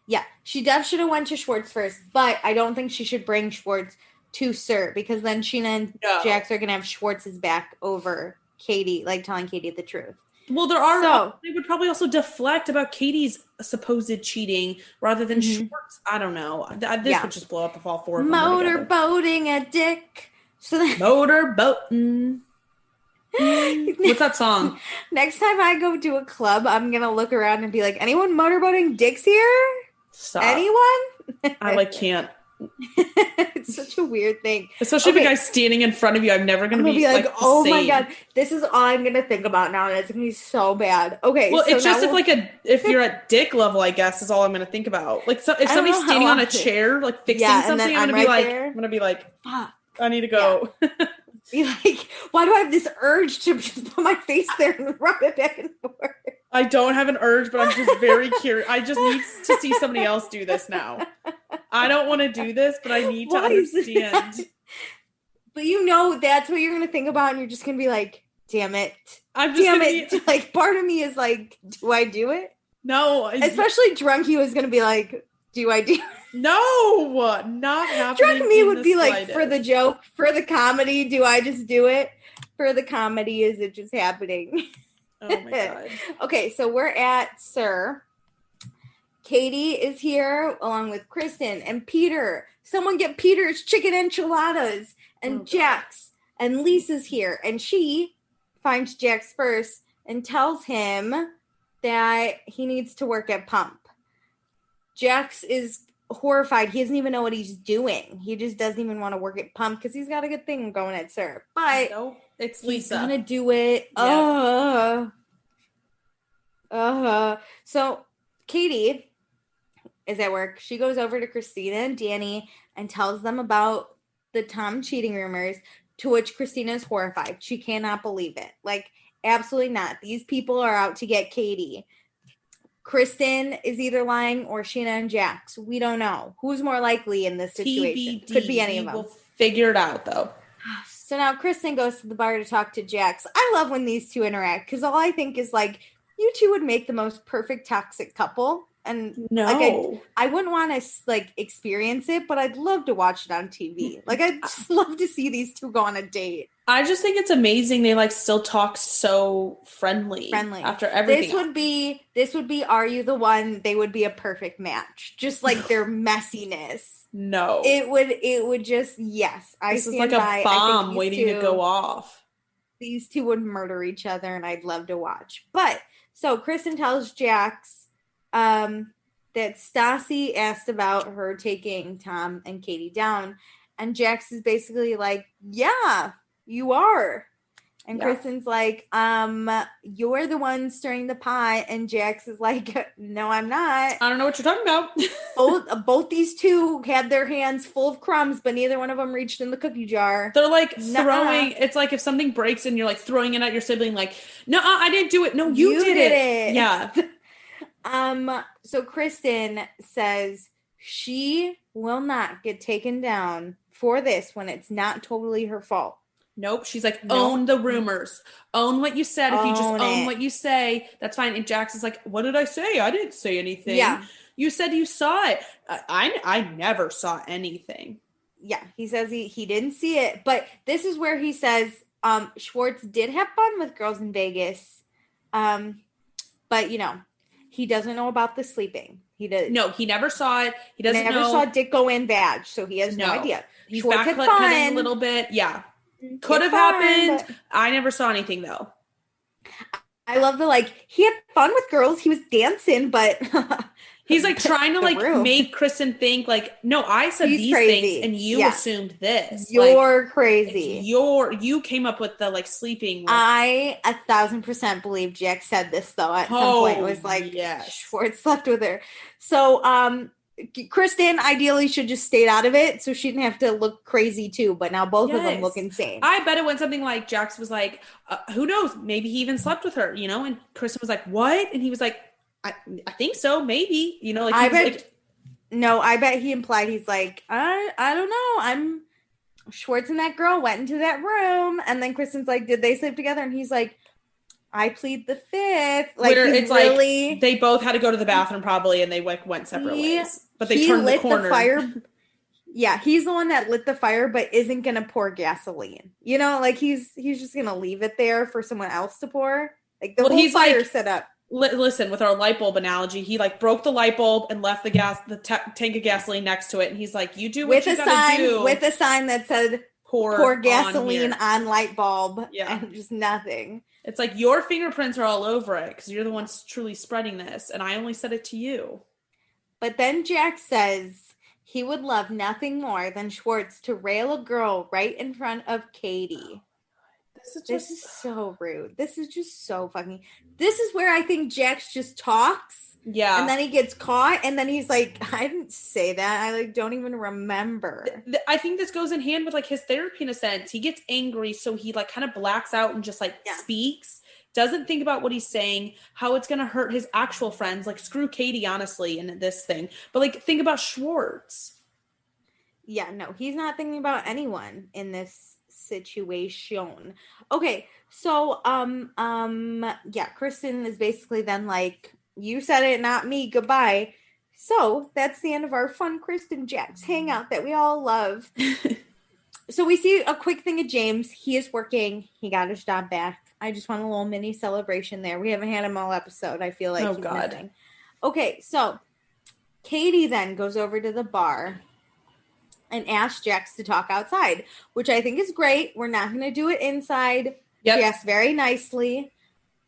Yeah. She definitely should have went to Schwartz first. But I don't think she should bring Schwartz to Sir, because then Sheena and Jax are going to have Schwartz's back over Katie, like telling Katie the truth. Well, they would probably also deflect about Katie's supposed cheating rather than Schwartz. I don't know. This would just blow up if all four of them Motorboating a dick. So Motorboating. What's that song? Next time I go to a club, I'm going to look around and be like, anyone motorboating dicks here? Stop. Anyone? I can't. It's such a weird thing, especially if a guy's standing in front of you. I'm never gonna be like oh my god, this is all I'm gonna think about now, and it's gonna be so bad. Okay, well, so it's just if you're at dick level, I guess is all I'm gonna think about. Like, so if somebody's standing on a chair, like fixing something, I'm gonna be like, fuck, I need to go. Yeah. Be like, why do I have this urge to just put my face there and rub it back and forth? I don't have an urge, but I'm just very curious. I just need to see somebody else do this now. I don't want to do this, but I need to understand. But that's what you're going to think about, and you're just going to be like, damn it. Like, part of me is like, do I do it? No. Especially drunk, he was going to be like, do I do it? No, not happening. Drunk me would be like, for the joke, for the comedy, do I just do it? For the comedy, is it just happening? Oh my god. Okay, so we're at Sir. Katie is here along with Kristen and Peter. Someone get Peter's chicken enchiladas. And Jax. And Lisa's here. And she finds Jax first and tells him that he needs to work at Pump. Jax is horrified. He doesn't even know what he's doing. He just doesn't even want to work at Pump because he's got a good thing going at Sir. But it's Lisa. He's gonna do it. So Katie is at work. She goes over to Christina and Danny and tells them about the Tom cheating rumors, to which Christina is horrified. She cannot believe it. Like, absolutely not. These people are out to get Katie. Kristen is either lying or Sheena and Jax. We don't know. Who's more likely in this situation? TBD. Could be any of them. We'll figure it out, though. So now Kristen goes to the bar to talk to Jax. I love when these two interact, because all I think is, like, you two would make the most perfect toxic couple. And I wouldn't want to like experience it, but I'd love to watch it on TV. Like, I'd just love to see these two go on a date. I just think it's amazing they like still talk so friendly after everything. This would be Are You the One? They would be a perfect match. Just like their messiness. No. It would just, yes. This is like a bomb waiting to go off. These two would murder each other, and I'd love to watch. But so Kristen tells Jax that Stassi asked about her taking Tom and Katie down, and Jax is basically like, yeah, you are. And Kristen's like, you're the one stirring the pot, and Jax is like, no, I'm not. I don't know what you're talking about. both these two had their hands full of crumbs, but neither one of them reached in the cookie jar. They're like throwing, it's like if something breaks and you're like throwing it at your sibling, like, no, I didn't do it. No, you did it. Yeah. So Kristen says she will not get taken down for this when it's not totally her fault. Nope. She's like, own the rumors. Own what you said. If you just own what you say, that's fine. And Jax is like, what did I say? I didn't say anything. Yeah. You said you saw it. I never saw anything. Yeah. He says he didn't see it. But this is where he says Schwartz did have fun with girls in Vegas. But, he doesn't know about the sleeping. No, he never saw it. He doesn't know. He never saw Dick go in badge, so he has no idea. He's backpedaling a little bit. Yeah. Could have happened. I never saw anything, though. I love the, like, he had fun with girls. He was dancing, but he's like trying to like room. make Kristen think like, no, I said He's these crazy. things and you assumed this. You're like, crazy. You came up with the like sleeping with. I 1,000% believe Jack said this though at some point. It was like, yes. Schwartz slept with her. So Kristen ideally should just stayed out of it so she didn't have to look crazy too, but now both of them look insane. I bet it went something like Jax was like, who knows, maybe he even slept with her, you know, and Kristen was like, what? And he was like, I think so, maybe, you know, like I bet he implied he's like, I don't know, I'm Schwartz and that girl went into that room, and then Kristen's like, did they sleep together? And he's like, I plead the fifth. Like, it's really, like they both had to go to the bathroom probably, and they like went separate ways. But they turned the corner. The fire. Yeah, he's the one that lit the fire, but isn't gonna pour gasoline. You know, like he's just gonna leave it there for someone else to pour. Like the whole fire like, set up. Listen, with our light bulb analogy, he like broke the light bulb and left the tank of gasoline next to it, and he's like, "You do what you gotta do." With a sign that said "Pour gasoline on light bulb," and just nothing. It's like your fingerprints are all over it because you're the ones truly spreading this, and I only said it to you. But then Jack says he would love nothing more than Schwartz to rail a girl right in front of Katie. This is so rude. This is just so fucking... This is where I think Jax just talks. Yeah. And then he gets caught, and then he's like, I didn't say that. I like don't even remember. I think this goes in hand with like his therapy in a sense. He gets angry, so he like kind of blacks out and just like speaks. Doesn't think about what he's saying, how it's going to hurt his actual friends. Like, screw Katie, honestly, in this thing. But like, think about Schwartz. Yeah, no, he's not thinking about anyone in this situation. Okay, so yeah, Kristen is basically then like, you said it, not me, goodbye. So that's the end of our fun Kristen Jax hangout that we all love. So we see a quick thing of James. He is working. He got his job back. I just want a little mini celebration there. We haven't had him all episode. I feel like he's missing. Okay, so Katie then goes over to the bar and asks Jax to talk outside, which I think is great. We're not going to do it inside. Yep. She asked very nicely.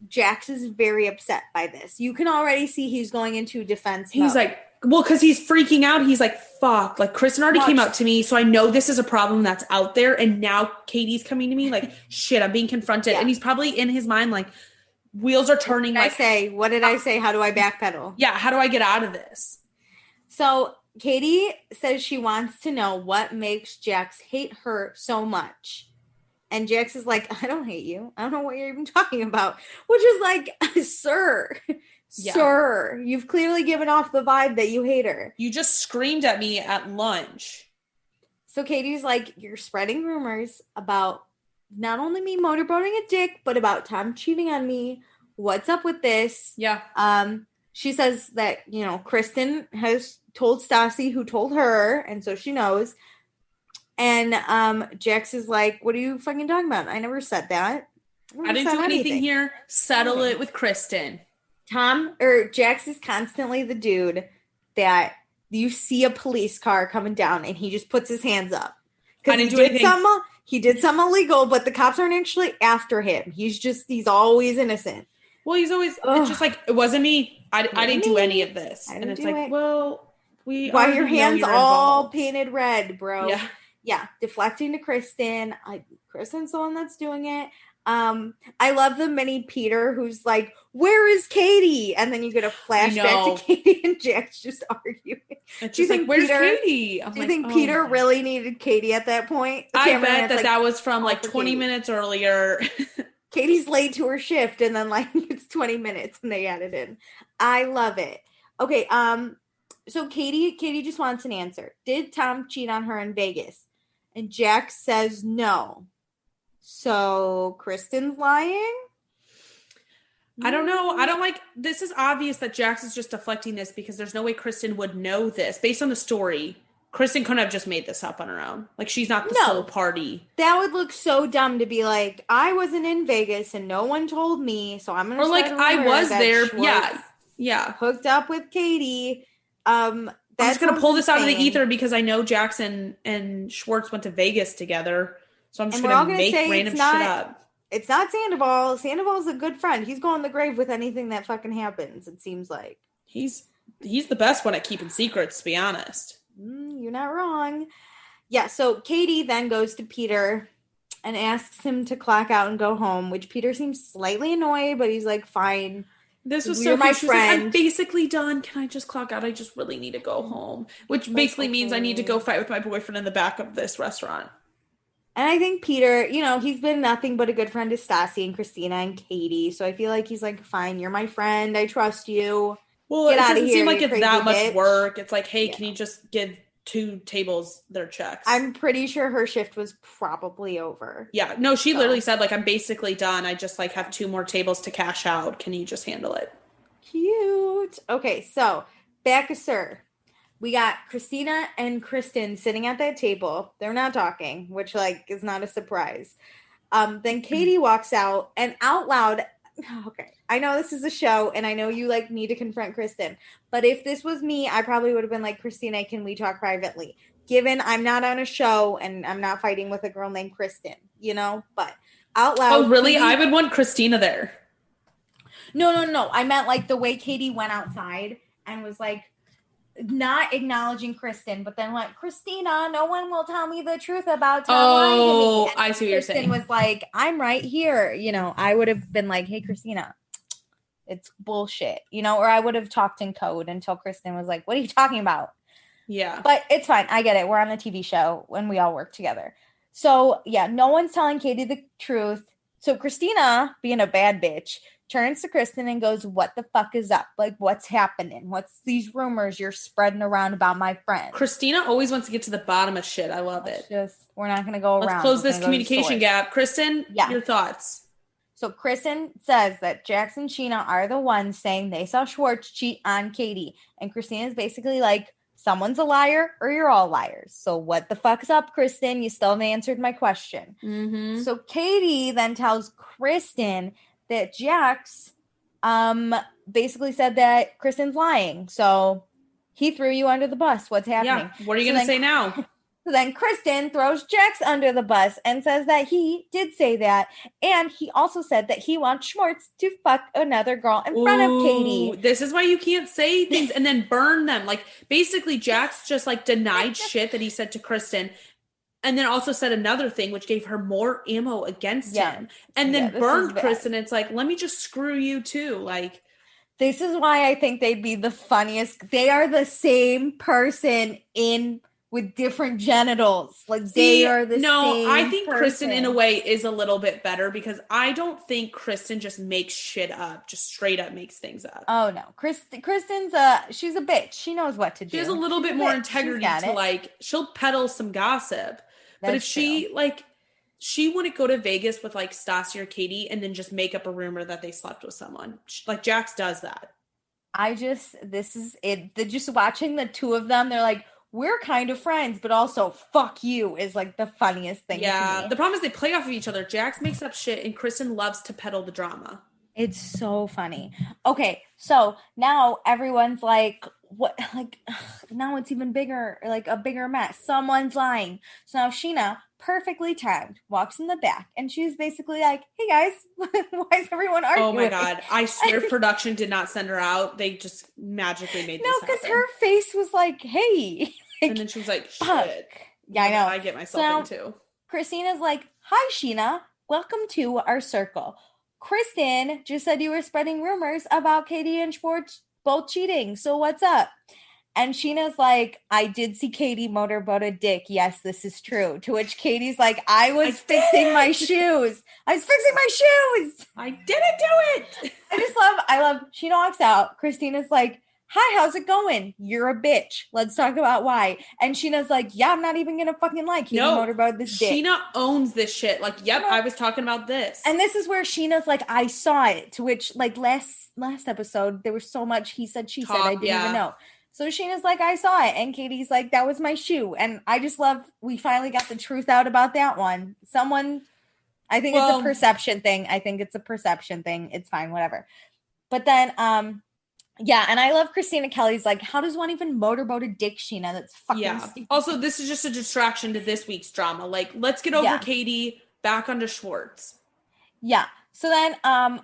Jax is very upset by this. You can already see he's going into defense mode. He's like, well, because he's freaking out. He's like, fuck. Like, Kristen already came up to me, so I know this is a problem that's out there, and now Katie's coming to me. Like, shit, I'm being confronted. Yeah. And he's probably in his mind like, wheels are turning. What did I say? How do I backpedal? Yeah, how do I get out of this? So Katie says she wants to know what makes Jax hate her so much. And Jax is like, I don't hate you. I don't know what you're even talking about. Which is like, sir, you've clearly given off the vibe that you hate her. You just screamed at me at lunch. So Katie's like, you're spreading rumors about not only me motorboating a dick, but about Tom cheating on me. What's up with this? Yeah. She says that, you know, Kristen has told Stassi who told her, and so she knows. And Jax is like, what are you fucking talking about? I never said that. I didn't do anything here. Settle it with Kristen. Jax is constantly the dude that you see a police car coming down and he just puts his hands up. Because he did something illegal, but the cops aren't actually after him. He's always innocent. Well, he's always, it's just like, it wasn't me. I didn't do any of this. And it's like, well, why your hands all painted red, bro? Yeah, deflecting to Kristen. Kristen's the one that's doing it. I love the mini Peter who's like, where is Katie? And then you get a flashback to Katie and Jax just arguing. Do you think where's Katie? Do you think Peter really needed Katie at that point? I bet that was from like 20 minutes earlier. Katie's late to her shift, and then like it's 20 minutes and they added in. I love it. Okay, so Katie just wants an answer. Did Tom cheat on her in Vegas? And Jax says no. So Kristen's lying? I don't know. I don't like, this is obvious that Jax is just deflecting this because there's no way Kristen would know this. Based on the story, Kristen couldn't have just made this up on her own. Like, she's not the sole party. That would look so dumb to be like, I wasn't in Vegas and no one told me, so I'm going to Or like, I was there. Yeah. Hooked up with Katie. I'm just going to pull this out of the ether because I know Jackson and Schwartz went to Vegas together. So I'm just going to make random shit up. It's not Sandoval. Sandoval's a good friend. He's going to the grave with anything that fucking happens, it seems like. He's the best one at keeping secrets, to be honest. You're not wrong. Yeah, so Katie then goes to Peter and asks him to clock out and go home, which Peter seems slightly annoyed, but he's like, fine. This was so my friend. Like, I'm basically done. Can I just clock out? I just really need to go home. Which basically means I need to go fight with my boyfriend in the back of this restaurant. And I think Peter, he's been nothing but a good friend to Stassi and Christina and Katie. So I feel like he's like, fine, you're my friend. I trust you. Well, it doesn't seem like it's that much work. It's like, hey, can you just give 2 tables their checks? I'm pretty sure her shift was probably over. Yeah. No, she literally said, like, I'm basically done. I just, like, have 2 more tables to cash out. Can you just handle it? Cute. Okay, so back to Sir. We got Christina and Kristen sitting at that table. They're not talking, which, like, is not a surprise. Then Katie walks out and out loud. Okay, I know this is a show, and I know you, like, need to confront Kristen. But if this was me, I probably would have been like, Christina, can we talk privately? Given I'm not on a show and I'm not fighting with a girl named Kristen, But out loud. Oh, really? Katie, I would want Christina there. No. I meant, like, the way Katie went outside and was, like, not acknowledging Kristen, but then like, Christina, no one will tell me the truth about Tom lying to me. I see what you're saying. Kristen was like, I'm right here. I would have been like, hey, Christina, it's bullshit, or I would have talked in code until Kristen was like, what are you talking about? Yeah. But it's fine. I get it. We're on a TV show when we all work together. So yeah, no one's telling Katie the truth. So Christina, being a bad bitch, turns to Kristen and goes, what the fuck is up? Like, what's happening? What's these rumors you're spreading around about my friend? Christina always wants to get to the bottom of shit. I love it. We're not going to go around. Let's close this communication gap. Kristen, your thoughts. So Kristen says that Jax and Sheena are the ones saying they saw Schwartz cheat on Katie. And Christina's basically like, someone's a liar or you're all liars. So what the fuck's up, Kristen? You still haven't answered my question. Mm-hmm. So Katie then tells Kristen that Jax basically said that Kristen's lying. So he threw you under the bus. What's happening? Yeah. What are you going to say now? So then Kristen throws Jax under the bus and says that he did say that. And he also said that he wants Schwartz to fuck another girl in front of Katie. This is why you can't say things and then burn them. Like, basically, Jax just, like, denied shit that he said to Kristen. And then also said another thing, which gave her more ammo against him. And then burned Kristen. It's like, let me just screw you too. Like, this is why I think they'd be the funniest. They are the same person with different genitals. Like, they are the same I think person. Kristen, in a way, is a little bit better because I don't think Kristen just makes shit up. Just straight up makes things up. Oh, no. Kristen's she's a bitch. She knows what to do. She has a little bit more integrity to, like, she'll peddle some gossip. But if she, like, she wouldn't go to Vegas with, like, Stassi or Katie and then just make up a rumor that they slept with someone. Like, Jax does that. This is it. Just watching the two of them, they're like, we're kind of friends, but also fuck you is, like, the funniest thing to me. The problem is they play off of each other. Jax makes up shit and Kristen loves to peddle the drama. It's so funny. Okay, so now everyone's like, what? Like, now it's even bigger, like a bigger mess. Someone's lying. So now Sheena, perfectly timed, walks in the back, and she's basically like, hey guys, why is everyone arguing? Oh my God. I swear production did not send her out. They just magically made this happen. No, because her face was like, hey. And then she was like, shit. Fuck. Yeah, I know. I get myself into. Christina's like, hi, Sheena. Welcome to our circle. Kristen just said you were spreading rumors about Katie and Schwartz both cheating. So what's up? And Sheena's like, I did see Katie motorboat a dick. Yes, this is true. To which Katie's like, I was fixing my shoes. I was fixing my shoes. I didn't do it. I love, Sheena walks out. Christina's like, hi, how's it going? You're a bitch. Let's talk about why. And Sheena's like, yeah, I'm not even going to fucking lie. Katie motorboat this dick. Sheena owns this shit. Like, yep, I was talking about this. And this is where Sheena's like, I saw it. To which, like, last episode, there was so much he said, she said, I didn't even know. So Sheena's like, I saw it. And Katie's like, that was my shoe. And I just love, we finally got the truth out about that one. I think it's a perception thing. It's fine, whatever. But then, yeah, and I love Christina Kelly's like, how does one even motorboat a dick, Sheena? That's fucking stupid. Also, this is just a distraction to this week's drama. Like, let's get over Katie, back onto Schwartz. Yeah. So then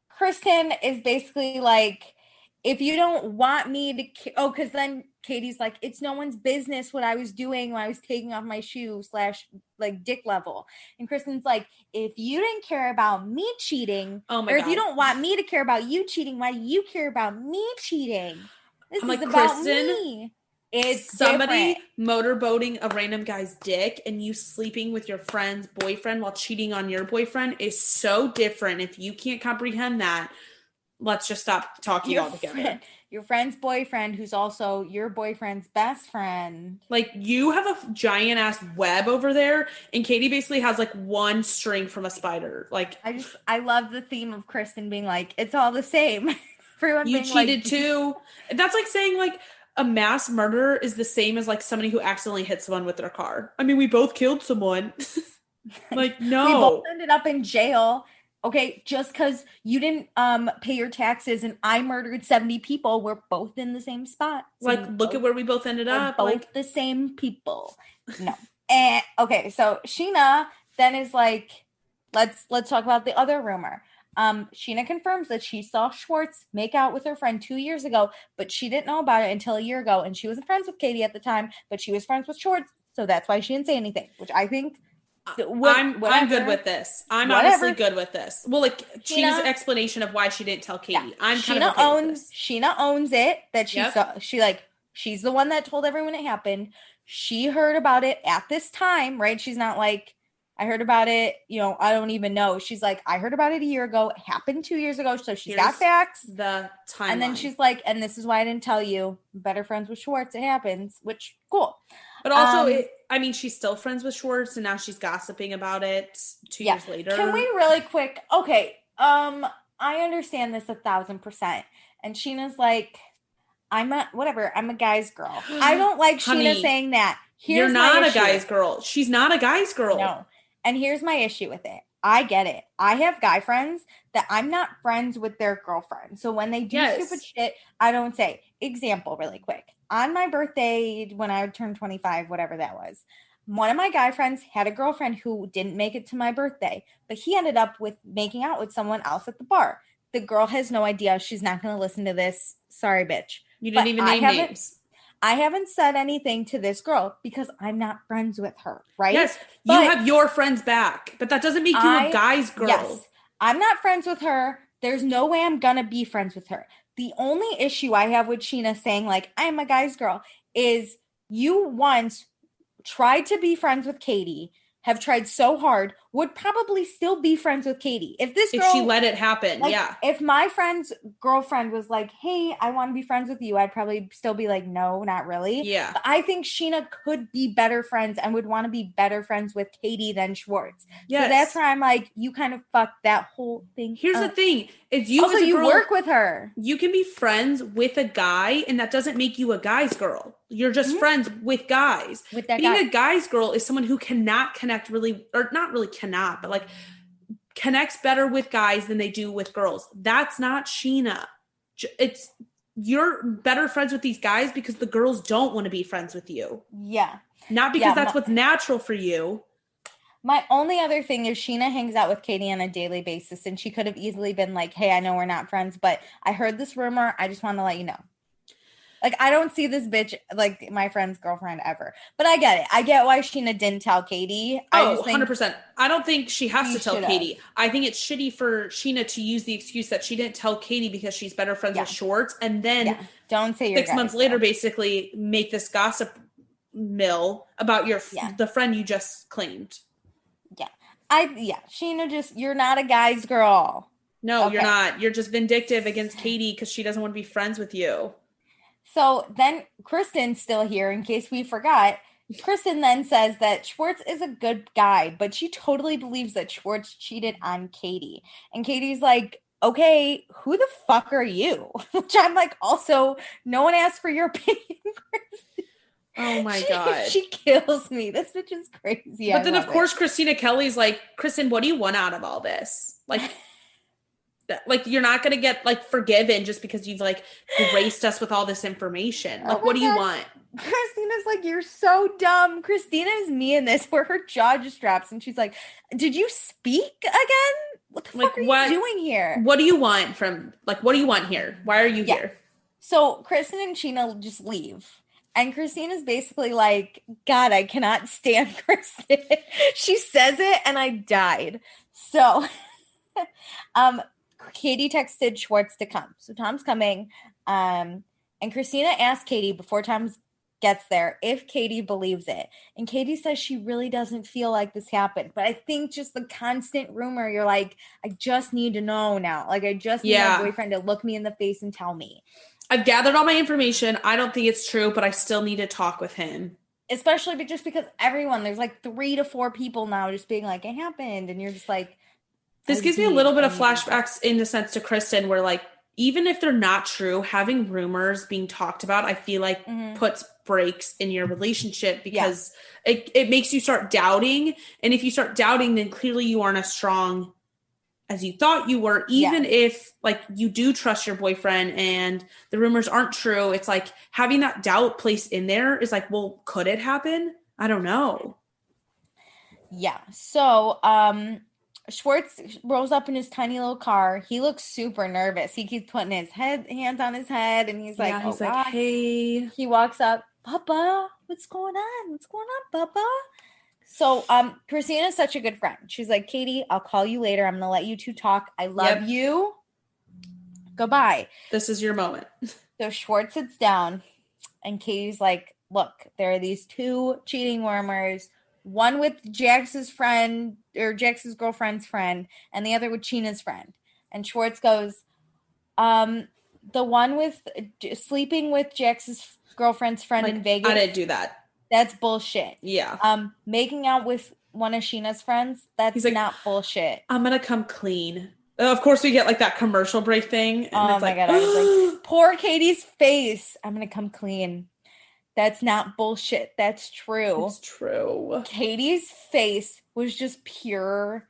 Kristen is basically like, if you don't want me to, because then Katie's like, it's no one's business what I was doing when I was taking off my shoe / like dick level. And Kristen's like, if you didn't care about me cheating, Oh my or God. if you don't want me to care about you cheating, why do you care about me cheating? This I'm is like, about Kristen, me. It's somebody different. motorboating a random guy's dick and you sleeping with your friend's boyfriend while cheating on your boyfriend is so different. If you can't comprehend that, let's just stop talking altogether. Your friend's boyfriend, who's also your boyfriend's best friend. Like, you have a giant ass web over there, and Katie basically has like one string from a spider. Like, I love the theme of Kristen being like, it's all the same. Everyone you being cheated like, too. That's like saying like a mass murder is the same as like somebody who accidentally hit someone with their car. I mean, we both killed someone. Like, we both no. ended up in jail. Okay, just because you didn't pay your taxes and I murdered 70 people, we're both in the same spot. So Like, look at where we both ended up. Both Like, the same people. No. And okay, so Sheena then is like, let's talk about the other rumor. Sheena confirms that she saw Schwartz make out with her friend 2 years ago, but she didn't know about it until a year ago, and she wasn't friends with Katie at the time, but she was friends with Schwartz, so that's why she didn't say anything, which I think I'm good with this. I'm honestly good with this. Well, like Sheena's explanation of why she didn't tell Katie. Yeah. I'm kind of okay with this. Sheena owns it that she saw. She's the one that told everyone it happened. She heard about it at this time, right? She's not like, I heard about it, I don't even know. She's like, I heard about it a year ago. It happened 2 years ago. So she's got facts. The timeline. And then she's like, and this is why I didn't tell you. I'm better friends with Schwartz. It happens, which cool. But also, she's still friends with Schwartz, and now she's gossiping about it 2 years later. Can we really quick? Okay, I understand this 1,000%. And Sheena's like, I'm a guy's girl. I don't like Sheena saying that. You're not a guy's girl. She's not a guy's girl. No. And here's my issue with it. I get it. I have guy friends that I'm not friends with their girlfriend. So when they do stupid shit, I don't say. Example, really quick. On my birthday, when I turned 25, whatever that was, one of my guy friends had a girlfriend who didn't make it to my birthday, but he ended up with making out with someone else at the bar. The girl has no idea. She's not going to listen to this. Sorry, bitch. You didn't even name names. I haven't said anything to this girl because I'm not friends with her, right? Yes, you have your friends back, but that doesn't make you a guy's girl. Yes, I'm not friends with her. There's no way I'm going to be friends with her. The only issue I have with Sheena saying, like, I'm a guy's girl, is you once tried to be friends with Katie, have tried so hard, would probably still be friends with Katie. If she let it happen, yeah. If my friend's girlfriend was like, hey, I want to be friends with you, I'd probably still be like, no, not really. Yeah. But I think Sheena could be better friends and would want to be better friends with Katie than Schwartz. Yes. So that's where I'm like, you kind of fucked that whole thing Here's up. The thing. If you also, you work with her. You can be friends with a guy, and that doesn't make you a guy's girl. You're just friends with guys. With that Being a guy's girl is someone who cannot connect really, or not really cannot, but like connects better with guys than they do with girls. That's not Sheena. You're better friends with these guys because the girls don't want to be friends with you. Yeah. Not because that's what's natural for you. My only other thing is Sheena hangs out with Katie on a daily basis, and she could have easily been like, hey, I know we're not friends, but I heard this rumor. I just want to let you know. Like, I don't see this bitch like my friend's girlfriend ever. But I get it. I get why Sheena didn't tell Katie. I just think 100%. I don't think she has to tell Katie. I think it's shitty for Sheena to use the excuse that she didn't tell Katie because she's better friends with Schwartz. And then don't say 6 months later, basically make this gossip mill about the friend you just claimed. Sheena you're not a guy's girl. No, you're not. You're just vindictive against Katie because she doesn't want to be friends with you. So then Kristen's still here in case we forgot. Kristen then says that Schwartz is a good guy, but she totally believes that Schwartz cheated on Katie. And Katie's like, okay, who the fuck are you? Which I'm like, also, no one asked for your opinion, Kristen. Oh my God. She kills me. This bitch is crazy. But then, of course, Christina Kelly's like, Kristen, what do you want out of all this? Like, you're not going to get, like, forgiven just because you've, like, graced us with all this information. Like, what do you want? Christina's like, you're so dumb. Christina is me in this, where her jaw just drops and she's like, did you speak again? What the Like, fuck are you doing here? what do you want from, like, what do you want here? Why are you here? So Kristen and Sheena just leave. And Christina's basically like, God, I cannot stand Kristen. She says it and I died. So Katie texted Schwartz to come. So Tom's coming. And Christina asked Katie before Tom gets there if Katie believes it. And Katie says she really doesn't feel like this happened. But I think just the constant rumor, you're like, I just need to know now. Like, I just need my boyfriend to look me in the face and tell me. I've gathered all my information. I don't think it's true, but I still need to talk with him. Especially just because there's like 3 to 4 people now just being like, it happened. And you're just like. This gives me a little bit of flashbacks in the sense to Kristen, where like, even if they're not true, having rumors being talked about, I feel like puts breaks in your relationship because it makes you start doubting. And if you start doubting, then clearly you aren't as strong as you thought you were, even if like you do trust your boyfriend and the rumors aren't true. It's like having that doubt placed in there is like, well, could it happen? I don't know. Yeah. So, Schwartz rolls up in his tiny little car. He looks super nervous. He keeps putting his hands on his head, and he's like, he's like, hey. He walks up, Papa, what's going on? What's going on, Papa? So, Christina's such a good friend. She's like, Katie, I'll call you later. I'm going to let you two talk. I love you. Goodbye. This is your moment. So Schwartz sits down, and Katie's like, look, there are these 2 cheating rumors. One with Jax's friend or Jax's girlfriend's friend, and the other with Sheena's friend. And Schwartz goes, the one with sleeping with Jax's girlfriend's friend in Vegas. I didn't do that. That's bullshit. Yeah. Making out with one of Sheena's friends, that's like, not bullshit. I'm gonna come clean. Of course, we get like that commercial break thing. And oh my God. I was like, poor Katie's face. I'm gonna come clean. That's not bullshit. That's true. It's true. Katie's face was just pure.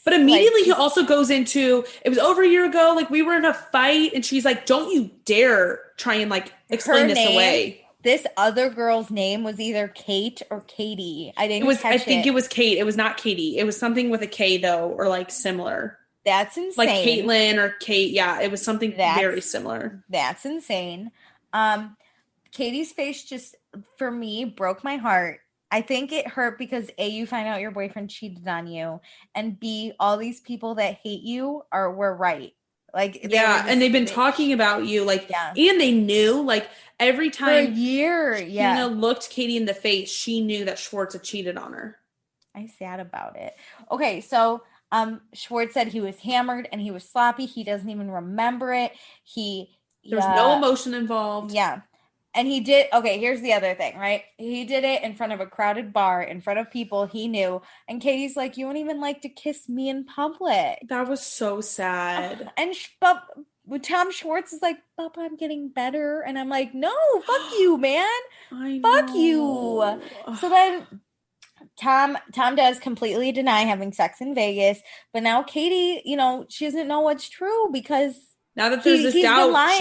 But immediately he also goes into, it was over a year ago, like we were in a fight, and she's like, don't you dare try and like explain this away. This other girl's name was either Kate or Katie. I think it was Kate. It was not Katie. It was something with a K though, or like similar. That's insane. Like Caitlin or Kate. Yeah, it was something very similar. That's insane. Katie's face just, for me, broke my heart. I think it hurt because A, you find out your boyfriend cheated on you, and B, all these people that hate you were right. Like, and they've been talking about you, like, and they knew, like, every time for a year, Sheena looked Katie in the face, she knew that Schwartz had cheated on her. I'm sad about it. Okay, so Schwartz said he was hammered and he was sloppy. He doesn't even remember it. There's no emotion involved. Yeah. And he did, okay, here's the other thing, right? He did it in front of a crowded bar, in front of people he knew. And Katie's like, you don't even like to kiss me in public. That was so sad. And Tom Schwartz is like, Papa, I'm getting better. And I'm like, no, fuck you, man. Fuck you. So then Tom does completely deny having sex in Vegas. But now Katie, she doesn't know what's true because now that there's this doubt,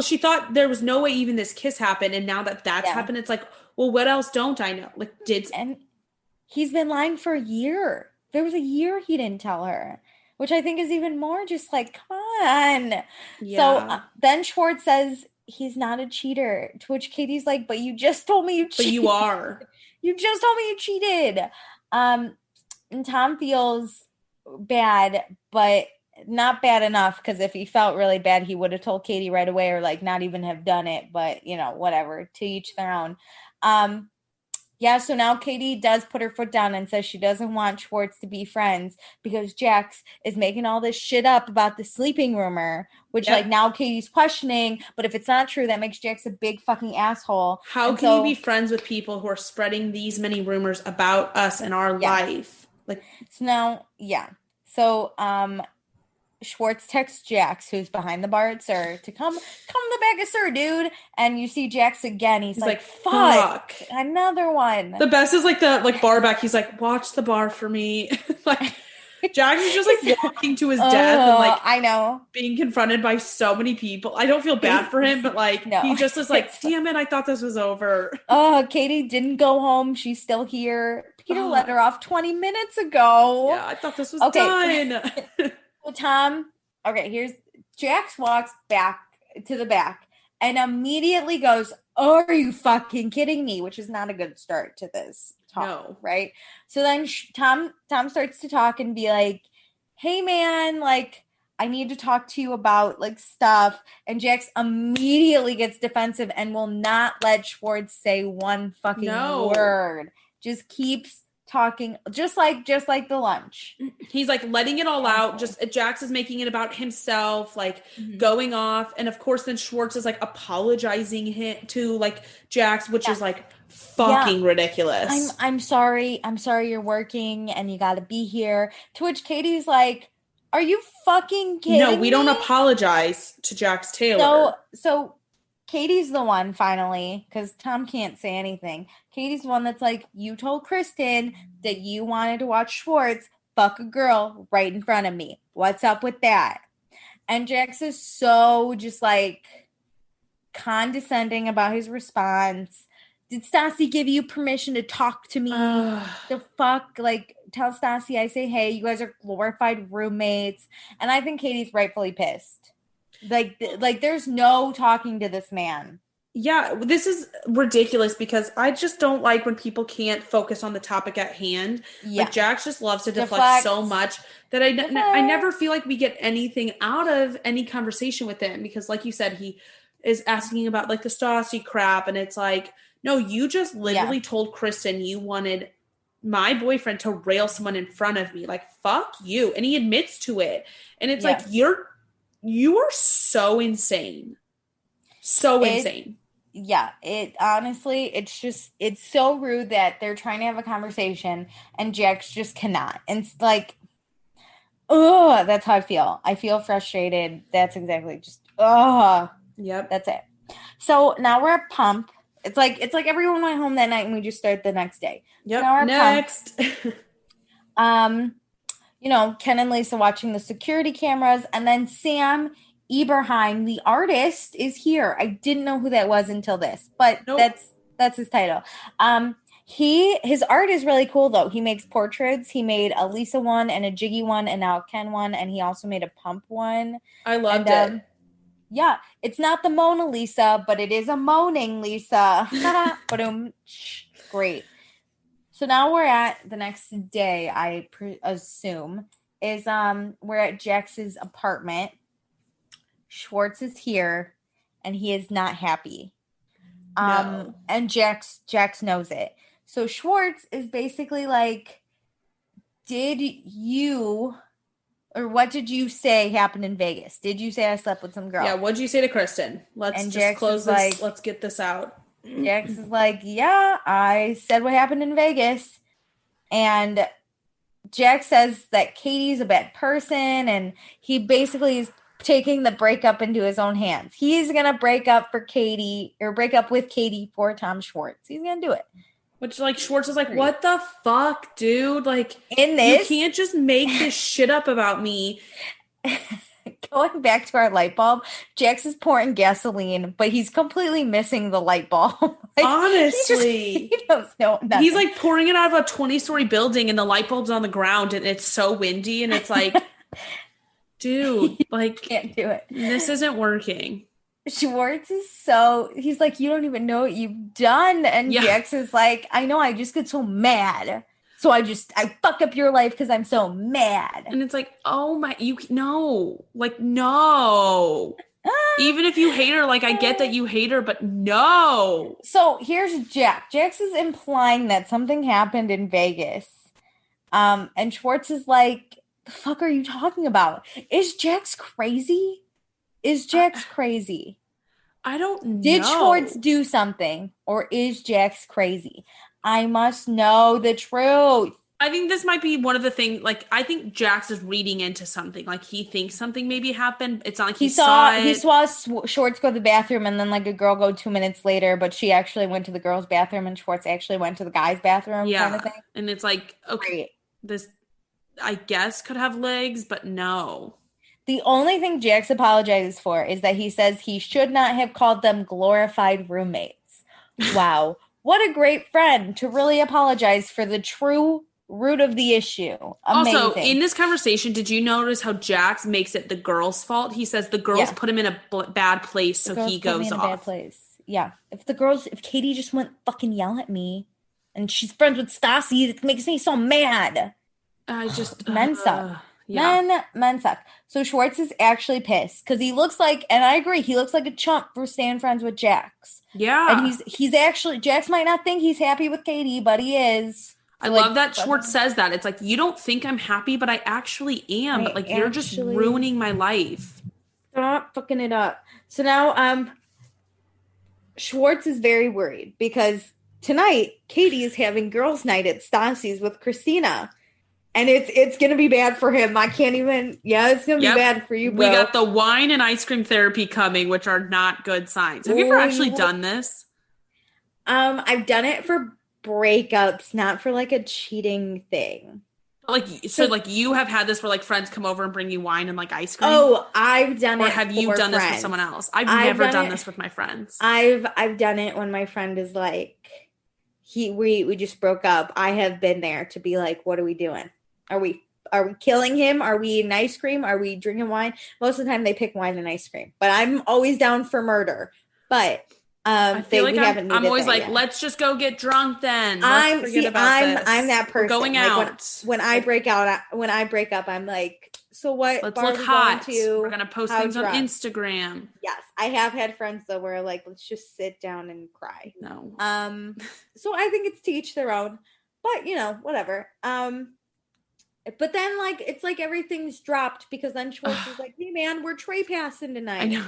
she thought there was no way even this kiss happened, and now that that's happened, it's like, well, what else don't I know? Like, and he's been lying for a year. There was a year he didn't tell her, which I think is even more just like, come on. Yeah. So then Schwartz says he's not a cheater, to which Katie's like, but you just told me you cheated. But you are. You just told me you cheated. And Tom feels bad, but not bad enough, because if he felt really bad, he would have told Katie right away, or like not even have done it. But whatever, to each their own. So now Katie does put her foot down and says she doesn't want Schwartz to be friends because Jax is making all this shit up about the sleeping rumor, which like now Katie's questioning. But if it's not true, that makes Jax a big fucking asshole. How can you be friends with people who are spreading these many rumors about us and our life? Like, so now, So, Schwartz texts Jax, who's behind the bar at Sir, to come to the back of Sir, dude. And you see Jax again. He's like, fuck, another one. The best is like the bar back. He's like, watch the bar for me. Jax is just like walking to his death and like I know being confronted by so many people. I don't feel bad for him, but like he just was like, damn it, I thought this was over. Oh, Katie didn't go home. She's still here. Peter let her off 20 minutes ago. Yeah, I thought this was done. Well, Tom, here's Jax walks back to the back and immediately goes, are you fucking kidding me? Which is not a good start to this talk, no. Right? So then Tom starts to talk and be like, hey man, like, I need to talk to you about like stuff. And Jax immediately gets defensive and will not let Schwartz say one fucking word. Just keeps talking, just like the lunch. He's like letting it all out. Just Jax is making it about himself, like going off. And of course, then Schwartz is like apologizing to like Jax, which is like fucking ridiculous. I'm sorry you're working and you got to be here. To which Katie's like, are you fucking kidding me? No, we don't apologize to Jax Taylor. So Katie's the one finally, because Tom can't say anything. Katie's the one that's like, you told Kristen that you wanted to watch Schwartz fuck a girl right in front of me. What's up with that? And Jax is so just like condescending about his response. Did Stassi give you permission to talk to me? The fuck? Like, tell Stassi I say, hey, you guys are glorified roommates. And I think Katie's rightfully pissed. Like there's no talking to this man. Yeah, this is ridiculous because I just don't like when people can't focus on the topic at hand. Yeah. Like Jax just loves to deflect so much that I never feel like we get anything out of any conversation with him because like you said, he is asking about like the Stassi crap and it's like, no, you just literally told Kristen you wanted my boyfriend to rail someone in front of me. Like, fuck you. And he admits to it. And it's like, you are so insane. So insane. Yeah, it honestly, it's so rude that they're trying to have a conversation and Jax just cannot. And it's like, oh, that's how I feel. I feel frustrated. That's exactly just, yep. That's it. So now we're at Pump. It's like everyone went home that night and we just start the next day. Yep. So now we're next. Ken and Lisa watching the security cameras, and then Sam Eberheim, the artist, is here. I didn't know who that was until this, but that's his title. His art is really cool though. He makes portraits. He made a Lisa one and a Jiggy one and now a Ken one, and he also made a Pump one. I loved it. Yeah, it's not the Mona Lisa, but it is a moaning Lisa. Great. So now we're at the next day, I assume, is we're at Jax's apartment. Schwartz is here, and he is not happy. No. And Jax knows it. So Schwartz is basically like, what did you say happened in Vegas? Did you say I slept with some girl? Yeah, what'd you say to Kristen? Let's just close this. Like, let's get this out. Jax is like, yeah, I said what happened in Vegas. And Jax says that Katie's a bad person, and he basically is taking the breakup into his own hands. He's going to break up with Katie for Tom Schwartz. He's going to do it. Which, like, Schwartz is like, what the fuck, dude? Like, in this, you can't just make this shit up about me. Going back to our light bulb, Jax is pouring gasoline, but he's completely missing the light bulb. Like, honestly. He doesn't know nothing. He's, like, pouring it out of a 20-story building, and the light bulb's on the ground, and it's so windy, and it's like, dude, like, can't do it. This isn't working. Schwartz is he's like, you don't even know what you've done. And Jax is like, I know, I just get so mad. So I fuck up your life because I'm so mad. And it's like, oh my, no. Even if you hate her, like, I get that you hate her, but no. So here's Jax. Jax is implying that something happened in Vegas. And Schwartz is like, the fuck are you talking about? Is Jax crazy? I don't know. Did Schwartz do something, or is Jax crazy? I must know the truth. I think this might be one of the things, like, I think Jax is reading into something. Like, he thinks something maybe happened. It's not like he saw it. He saw Schwartz go to the bathroom, and then, like, a girl go 2 minutes later, but she actually went to the girl's bathroom, and Schwartz actually went to the guy's bathroom, kind of thing. And it's like, okay, I guess could have legs, but no. The only thing Jax apologizes for is that he says he should not have called them glorified roommates. Wow. What a great friend to really apologize for the true root of the issue. Amazing. Also, in this conversation, did you notice how Jax makes it the girl's fault? He says the girls put him in a bad place, so he goes off. Bad place. Yeah. If Katie just wouldn't fucking yell at me and she's friends with Stassi, it makes me so mad. Men suck. Yeah. Men suck. So Schwartz is actually pissed because he looks like, and I agree, he looks like a chump for staying friends with Jax. Yeah. And he's actually, Jax might not think he's happy with Katie, but he is. So I love that Schwartz says that. It's like, you don't think I'm happy, but I actually am. But like, you're just ruining my life. Stop fucking it up. So now, Schwartz is very worried because tonight Katie is having girls' night at Stassi's with Christina. And it's going to be bad for him. I can't even. Yeah, it's going to be bad for you, bro. We got the wine and ice cream therapy coming, which are not good signs. Have you ever actually done this? I've done it for breakups, not for like a cheating thing. Like, so like you have had this where like friends come over and bring you wine and like ice cream? Oh, I've done it. Or have you done this with someone else? I've never done this with my friends. I've done it when my friend is like, we just broke up. I have been there to be like, what are we doing? Are we killing him? Are we eating ice cream? Are we drinking wine? Most of the time they pick wine and ice cream. But I'm always down for murder. But I feel like I'm always like, let's just go get drunk then. I'm that person. We're going out. Like when I break up, I'm like, so what? Let's look hot. We're gonna post things on Instagram. Yes, I have had friends though where like, let's just sit down and cry. No. So I think it's to each their own. But whatever. But then, like, it's like everything's dropped because then Schwartz is like, hey, man, we're tray passing tonight. I know.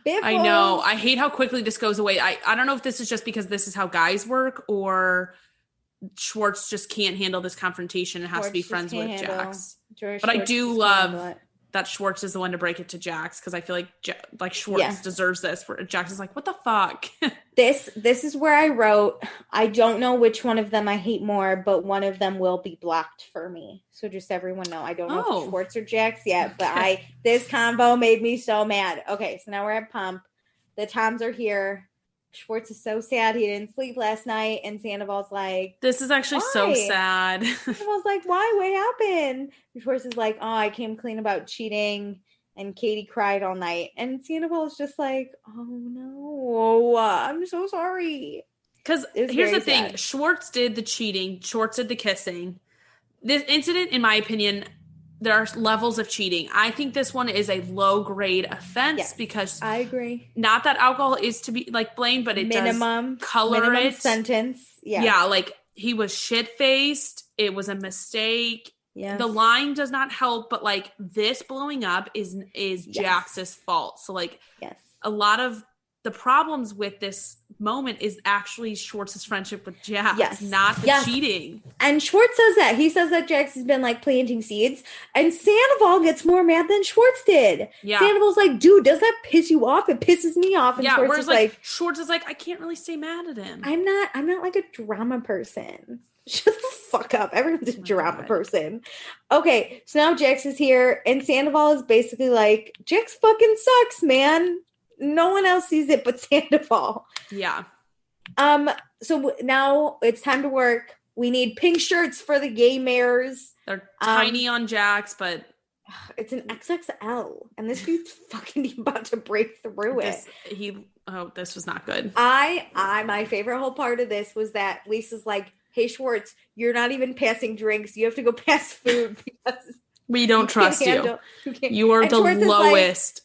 Biffles. I know. I hate how quickly this goes away. I don't know if this is just because this is how guys work or Schwartz just can't handle this confrontation and has to be friends with Jax. But I do love that Schwartz is the one to break it to Jax because I feel like Schwartz deserves this. Where Jax is like, what the fuck? This is where I wrote, I don't know which one of them I hate more, but one of them will be blocked for me. So just everyone know. I don't know if it's Schwartz or Jax yet, but this combo made me so mad. Okay, so now we're at Pump. The Toms are here. Schwartz is so sad he didn't sleep last night, and Sandoval's like, this is actually so sad. Sandoval's like, why? What happened? And Schwartz is like, I came clean about cheating, and Katie cried all night. And Sandoval's just like, oh no, I'm so sorry. Because here's the thing. Sad. Schwartz did the cheating. Schwartz did the kissing. This incident, in my opinion, there are levels of cheating. I think this one is a low grade offense because I agree. Not that alcohol is to be like blamed, but it does color it. Sentence. Yeah. Yeah. Like he was shit faced. It was a mistake. Yes. The line does not help, but like this blowing up is Jax's fault. So like a lot of the problems with this moment is actually Schwartz's friendship with Jax, not the cheating. And Schwartz says that. He says that Jax has been like planting seeds. And Sandoval gets more mad than Schwartz did. Yeah. Sandoval's like, dude, does that piss you off? It pisses me off. And Schwartz is like, Schwartz is like, I can't really stay mad at him. I'm not like a drama person. Shut the fuck up. Everyone's a drama person. Okay, so now Jax is here, and Sandoval is basically like, Jax fucking sucks, man. No one else sees it but Sandoval. Yeah. So now it's time to work. We need pink shirts for the gay mayors. They're tiny on Jax, but it's an XXL, and this dude's fucking about to break through it. This was not good. My favorite whole part of this was that Lisa's like, hey, Schwartz, you're not even passing drinks. You have to go pass food because we don't trust you. You are the lowest.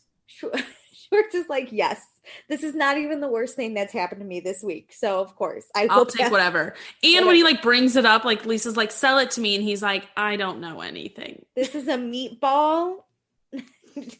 Schwartz is like, yes, this is not even the worst thing that's happened to me this week. So, of course, I'll take whatever. And when he like brings it up, like Lisa's like, sell it to me. And he's like, I don't know anything. This is a meatball.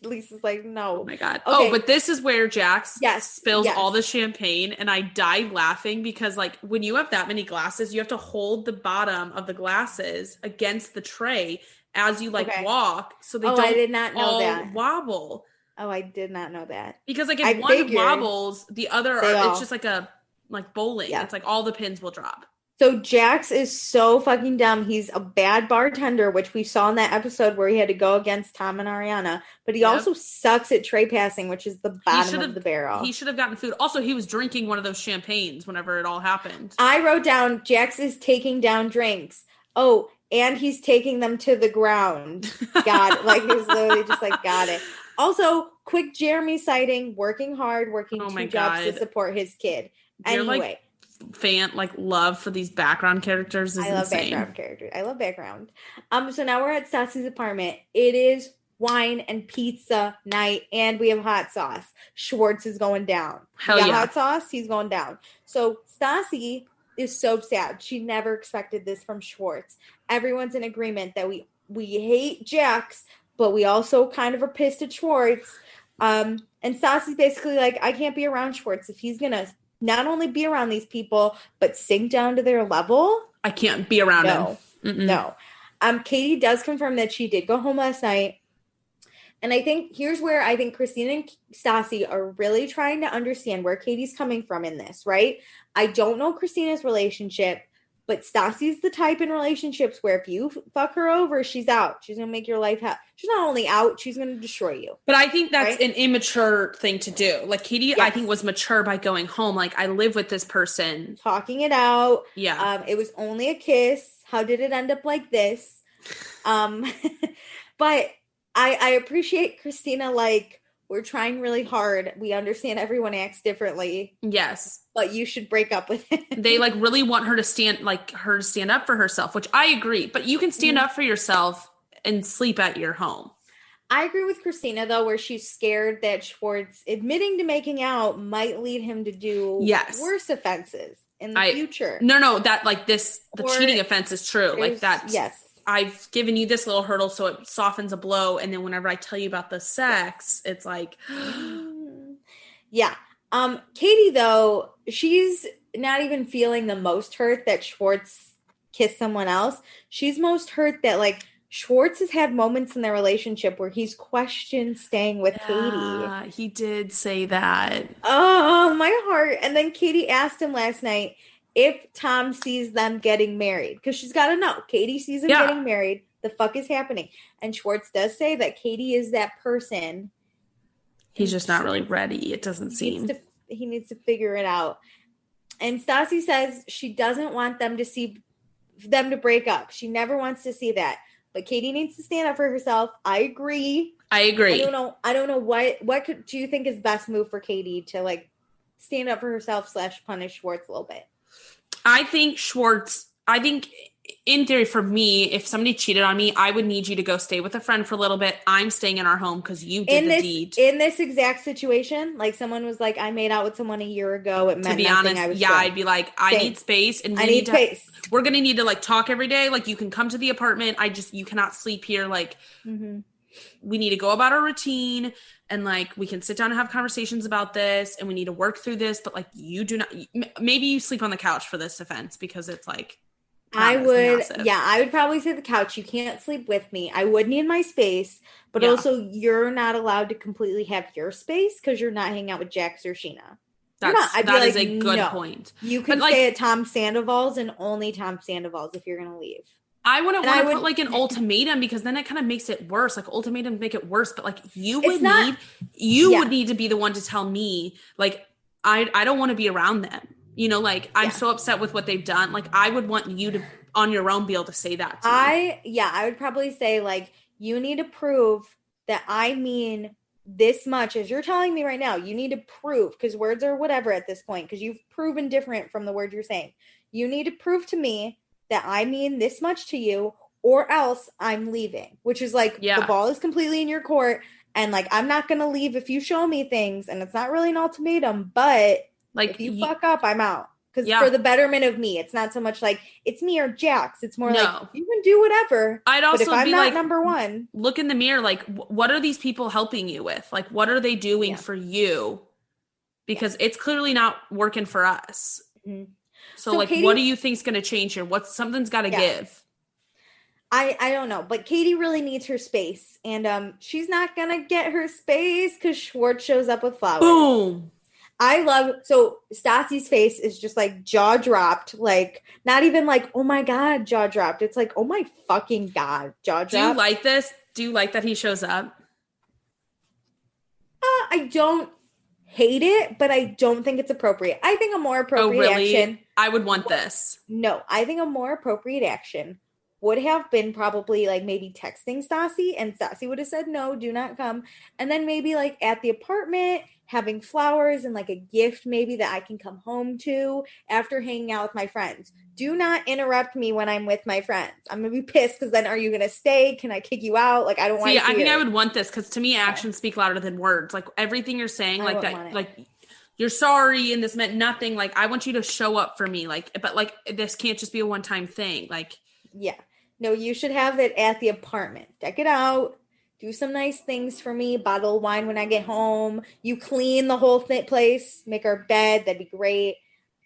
Lisa's like, no. Oh my God. Okay. Oh, but this is where Jax spills all the champagne. And I died laughing because like when you have that many glasses, you have to hold the bottom of the glasses against the tray as you walk. So they don't I did not know that. Wobble. Oh, I did not know that. Because like if one wobbles, the other it's just like bowling. Yeah. It's like all the pins will drop. So Jax is so fucking dumb. He's a bad bartender, which we saw in that episode where he had to go against Tom and Ariana. But he also sucks at tray passing, which is the bottom of the barrel. He should have gotten food. Also, he was drinking one of those champagnes whenever it all happened. I wrote down Jax is taking down drinks. Oh, and he's taking them to the ground. God, like he was literally just like, got it. Also, quick Jeremy sighting, working hard, working two jobs to support his kid. Anyway. Love for these background characters is insane. Background characters. I love background. So now we're at Stassi's apartment. It is wine and pizza night, and we have hot sauce. Schwartz is going down. Hell yeah. Hot sauce, he's going down. So Stassi is so sad. She never expected this from Schwartz. Everyone's in agreement that we hate Jax, but we also kind of are pissed at Schwartz. And Stassi's basically like, I can't be around Schwartz if he's gonna not only be around these people, but sink down to their level. I can't be around him. Mm-mm. No. Katie does confirm that she did go home last night. And I think here's where I think Kristen and Stassi are really trying to understand where Katie's coming from in this, right? I don't know Christina's relationship, but Stassi's the type in relationships where if you fuck her over, she's out. She's going to make your life hell. She's not only out, she's going to destroy you. But I think that's an immature thing to do. Like Katie, I think was mature by going home. Like I live with this person. Talking it out. Yeah. It was only a kiss. How did it end up like this? But I appreciate Christina, like, we're trying really hard. We understand everyone acts differently. Yes. But you should break up with him. They like really want her to stand up for herself, which I agree. But you can stand up for yourself and sleep at your home. I agree with Christina, though, where she's scared that Schwartz admitting to making out might lead him to do worse offenses in the future. No, that like the cheating offense is true. Like that. Yes. I've given you this little hurdle so it softens a blow. And then whenever I tell you about the sex, it's like. Yeah. Katie, though, she's not even feeling the most hurt that Schwartz kissed someone else. She's most hurt that, like, Schwartz has had moments in their relationship where he's questioned staying with Katie. He did say that. Oh, my heart. And then Katie asked him last night if Tom sees them getting married. Because she's got to know. Katie sees them getting married. The fuck is happening? And Schwartz does say that Katie is that person. He's just not really ready. It doesn't seem. He needs to figure it out. And Stassi says she doesn't want them to break up. She never wants to see that. But Katie needs to stand up for herself. I agree. I don't know what do you think is best move for Katie to like stand up for herself / punish Schwartz a little bit? I think in theory, for me, if somebody cheated on me, I would need you to go stay with a friend for a little bit. I'm staying in our home because you did the deed. In this exact situation, like someone was like, I made out with someone a year ago. It meant to be nothing. honest, I'd be like, I need space, and we're gonna need to like talk every day. Like you can come to the apartment. You cannot sleep here. Like we need to go about our routine, and like we can sit down and have conversations about this, and we need to work through this. But like you do not. Maybe you sleep on the couch for this offense because it's like. I would probably say the couch. You can't sleep with me. I would need my space, but also you're not allowed to completely have your space because you're not hanging out with Jax or Sheena. That is a good point. You can stay at Tom Sandoval's and only Tom Sandoval's if you're going to leave. I wouldn't want to put like an ultimatum because then it kind of makes it worse. Like ultimatums make it worse, but like you would need to be the one to tell me like I don't want to be around them. You know, like, I'm so upset with what they've done. Like, I would want you to, on your own, be able to say that to me. I would probably say, like, you need to prove that I mean this much. As you're telling me right now, you need to prove, because words are whatever at this point, because you've proven different from the words you're saying. You need to prove to me that I mean this much to you, or else I'm leaving. Which is, like, the ball is completely in your court, and, like, I'm not going to leave if you show me things, and it's not really an ultimatum, but... Like if you fuck up, I'm out. Because for the betterment of me, it's not so much like it's me or Jax. It's more like you can do whatever. I'd also but if I'm be not like, number one, look in the mirror. Like, what are these people helping you with? Like, what are they doing for you? Because it's clearly not working for us. Mm-hmm. So like, Katie, what do you think's going to change here? Something's got to give. I don't know, but Katie really needs her space, and she's not gonna get her space because Schwartz shows up with flowers. Boom. So Stassi's face is just like jaw dropped, like not even like, oh my God, jaw dropped. It's like, oh my fucking God, jaw dropped. Do you like this? Do you like that he shows up? I don't hate it, but I don't think it's appropriate. I think a more appropriate action. I would want this. No, I think a more appropriate action would have been probably like maybe texting Stassi, and Stassi would have said, no, do not come. And then maybe like at the apartment, having flowers and like a gift maybe that I can come home to after hanging out with my friends. Do not interrupt me when I'm with my friends. I'm going to be pissed because then are you going to stay? Can I kick you out? Like, I don't want to. I think I would want this because to me, actions speak louder than words. Like everything you're saying, like that, like you're sorry and this meant nothing. Like I want you to show up for me. Like, but like this can't just be a one-time thing. Like, yeah, no, you should have it at the apartment. Deck it out. Do some nice things for me. Bottle of wine when I get home. You clean the whole place. Make our bed. That'd be great.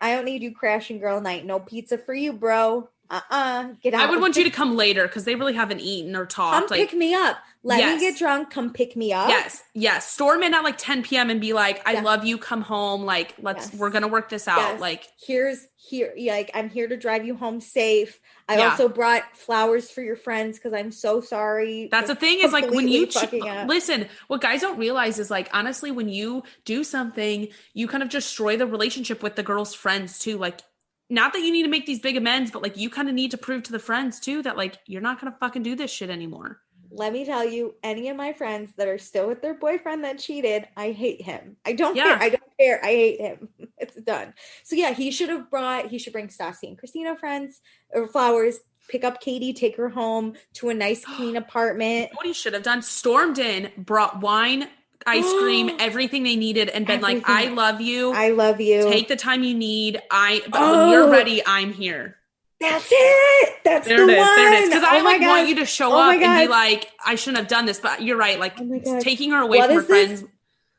I don't need you crashing girl night. No pizza for you, bro. Get out. I would want you to come later because they really haven't eaten or talked. Come pick me up. Let me get drunk. Come pick me up. Yes. Storm in at like 10 p.m. and be like, I love you. Come home. Like, we're going to work this out. Like, like, I'm here to drive you home safe. I also brought flowers for your friends because I'm so sorry. That's the thing is like when you listen, what guys don't realize is like, honestly, when you do something, you kind of destroy the relationship with the girl's friends too. Like, not that you need to make these big amends, but like you kind of need to prove to the friends too that like you're not going to fucking do this shit anymore. Let me tell you, any of my friends that are still with their boyfriend that cheated, I hate him. I don't care. I don't care. I hate him. It's done. So yeah, he should bring Stassi and Christina friends or flowers, pick up Katie, take her home to a nice clean apartment. What he should have done, stormed in, brought wine, ice cream, everything they needed, and been like, I love you. I love you. Take the time you need. When you're ready, I'm here. That's it. That's the one. There it is. Because I want you to show up and be like, I shouldn't have done this, but you're right. Like taking her away from her friends.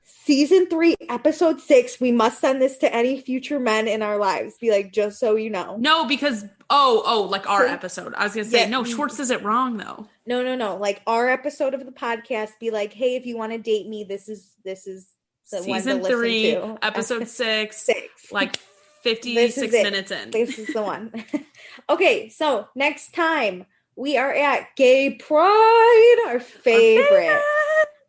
Season 3, episode 6. We must send this to any future men in our lives. Be like, just so you know. No, because like our episode. I was gonna say no. Schwartz does it wrong though. No. Like our episode of the podcast. Be like, hey, if you want to date me, this is the season one to 3, listen to. episode 6. Like 56 minutes in. This is the one. Okay, so next time we are at Gay Pride, our favorite.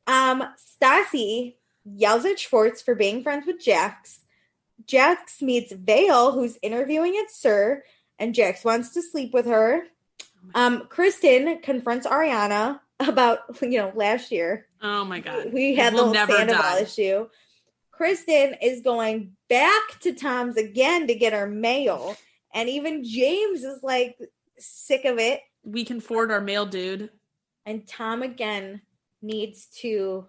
Stassi yells at Schwartz for being friends with Jax. Jax meets Vale, who's interviewing at Sir, and Jax wants to sleep with her. Kristen confronts Ariana about, last year. Oh my God. We had the whole Sandoval issue. Kristen is going back to Tom's again to get her mail. And even James is like sick of it. We can afford our mail, dude. And Tom again needs to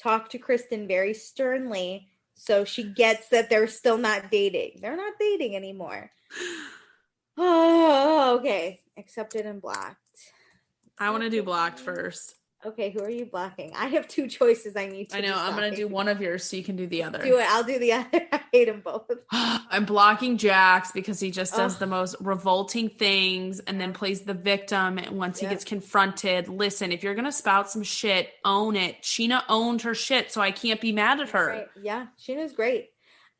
talk to Kristen very sternly so she gets that they're still not dating. They're not dating anymore. Oh, okay. Accepted and blocked. I want to do blocked first. Okay, who are you blocking? I have 2 choices I need to I know. I'm going to do one of yours so you can do the other. Do it. I'll do the other. I hate them both. I'm blocking Jax because he just does the most revolting things and then plays the victim once he gets confronted. Listen, if you're going to spout some shit, own it. Sheena owned her shit, so I can't be mad at her. Right. Yeah, Sheena's great.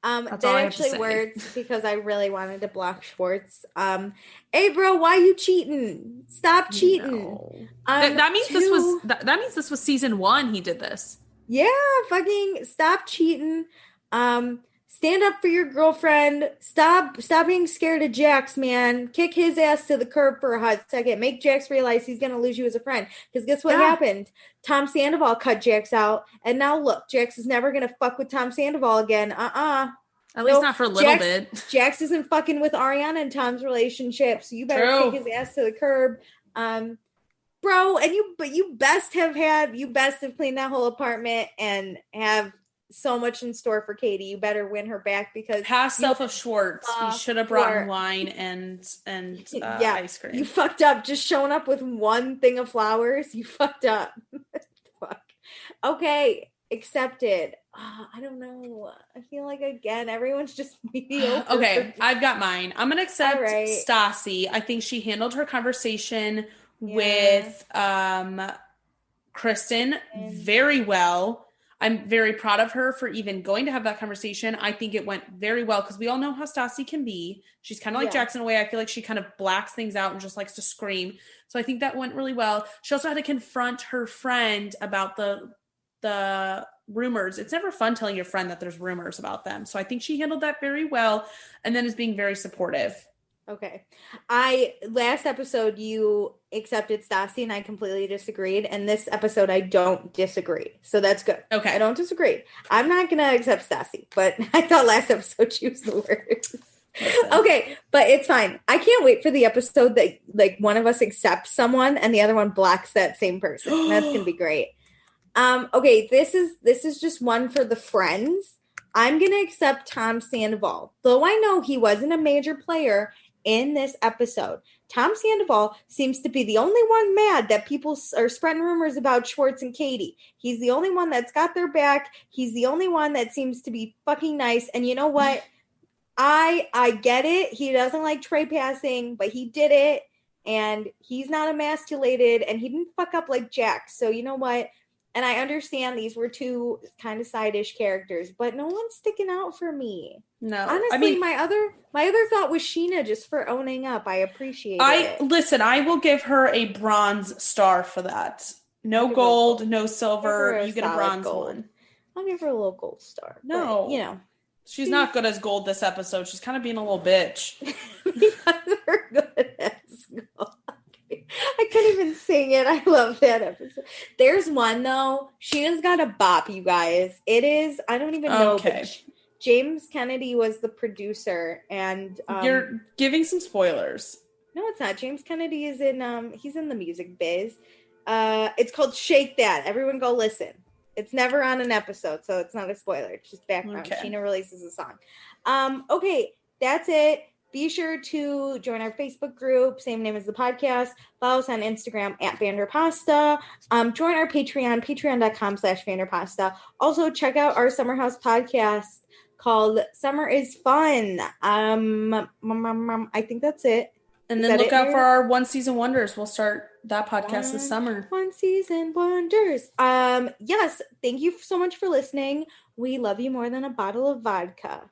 That actually works because I really wanted to block Schwartz. Hey bro, why you cheating? Stop cheating. No. That means this was season 1 he did this. Yeah, fucking stop cheating. Stand up for your girlfriend. Stop being scared of Jax, man. Kick his ass to the curb for a hot second. Make Jax realize he's going to lose you as a friend. Because guess what happened? Tom Sandoval cut Jax out. And now look, Jax is never going to fuck with Tom Sandoval again. At least not for a little bit. Jax isn't fucking with Ariana and Tom's relationship. So you better kick his ass to the curb. Bro, and you best have cleaned that whole apartment and have so much in store for Katie. You better win her back because past self of Schwartz. You should have brought wine and ice cream. You fucked up just showing up with one thing of flowers. You fucked up. Fuck. Okay, accepted. I don't know. I feel like again everyone's just mediocre. Okay, I've got mine. I'm gonna accept Stassi. I think she handled her conversation with Kristen very well. I'm very proud of her for even going to have that conversation. I think it went very well because we all know how Stassi can be. She's kind of like Jackson in a way. I feel like she kind of blacks things out and just likes to scream. So I think that went really well. She also had to confront her friend about the rumors. It's never fun telling your friend that there's rumors about them. So I think she handled that very well and then is being very supportive. Okay. Last episode you accepted Stassi and I completely disagreed. And this episode I don't disagree. So that's good. Okay. I don't disagree. I'm not going to accept Stassi, but I thought last episode she was the worst. Okay, but it's fine. I can't wait for the episode that like one of us accepts someone and the other one blocks that same person. That's going to be great. Okay, this is just one for the friends. I'm going to accept Tom Sandoval. Though I know he wasn't a major player in this episode, Tom Sandoval seems to be the only one mad that people are spreading rumors about Schwartz and Katie. He's the only one that's got their back. He's the only one that seems to be fucking nice. And you know what? I get it. He doesn't like tray passing, but he did it. And he's not emasculated. And he didn't fuck up like Jack. So you know what? And I understand these were two kind of side-ish characters, but no one's sticking out for me. No. Honestly, I mean, my other thought was Sheena just for owning up. I appreciate it. Listen, I will give her a bronze star for that. No gold, no silver. You get a bronze one. I'll give her a little gold star. No. But, you know. She's not good as gold this episode. She's kind of being a little bitch. Because we're good as gold. I couldn't even sing it. I love that episode. There's one, though. Sheena's got a bop, you guys. It is, I don't even know. Okay. James Kennedy was the producer, and you're giving some spoilers. No, it's not. James Kennedy is in he's in the music biz. It's called Shake That. Everyone go listen. It's never on an episode, so it's not a spoiler. It's just background. Okay. Sheena releases a song. Okay, that's it. Be sure to join our Facebook group, same name as the podcast. Follow us on Instagram at Vanderpasta. Join our Patreon, patreon.com/Vanderpasta. Also, check out our Summer House podcast called Summer is Fun. I think that's it. And then look out for our One Season Wonders. We'll start that podcast this summer. One Season Wonders. Yes, thank you so much for listening. We love you more than a bottle of vodka.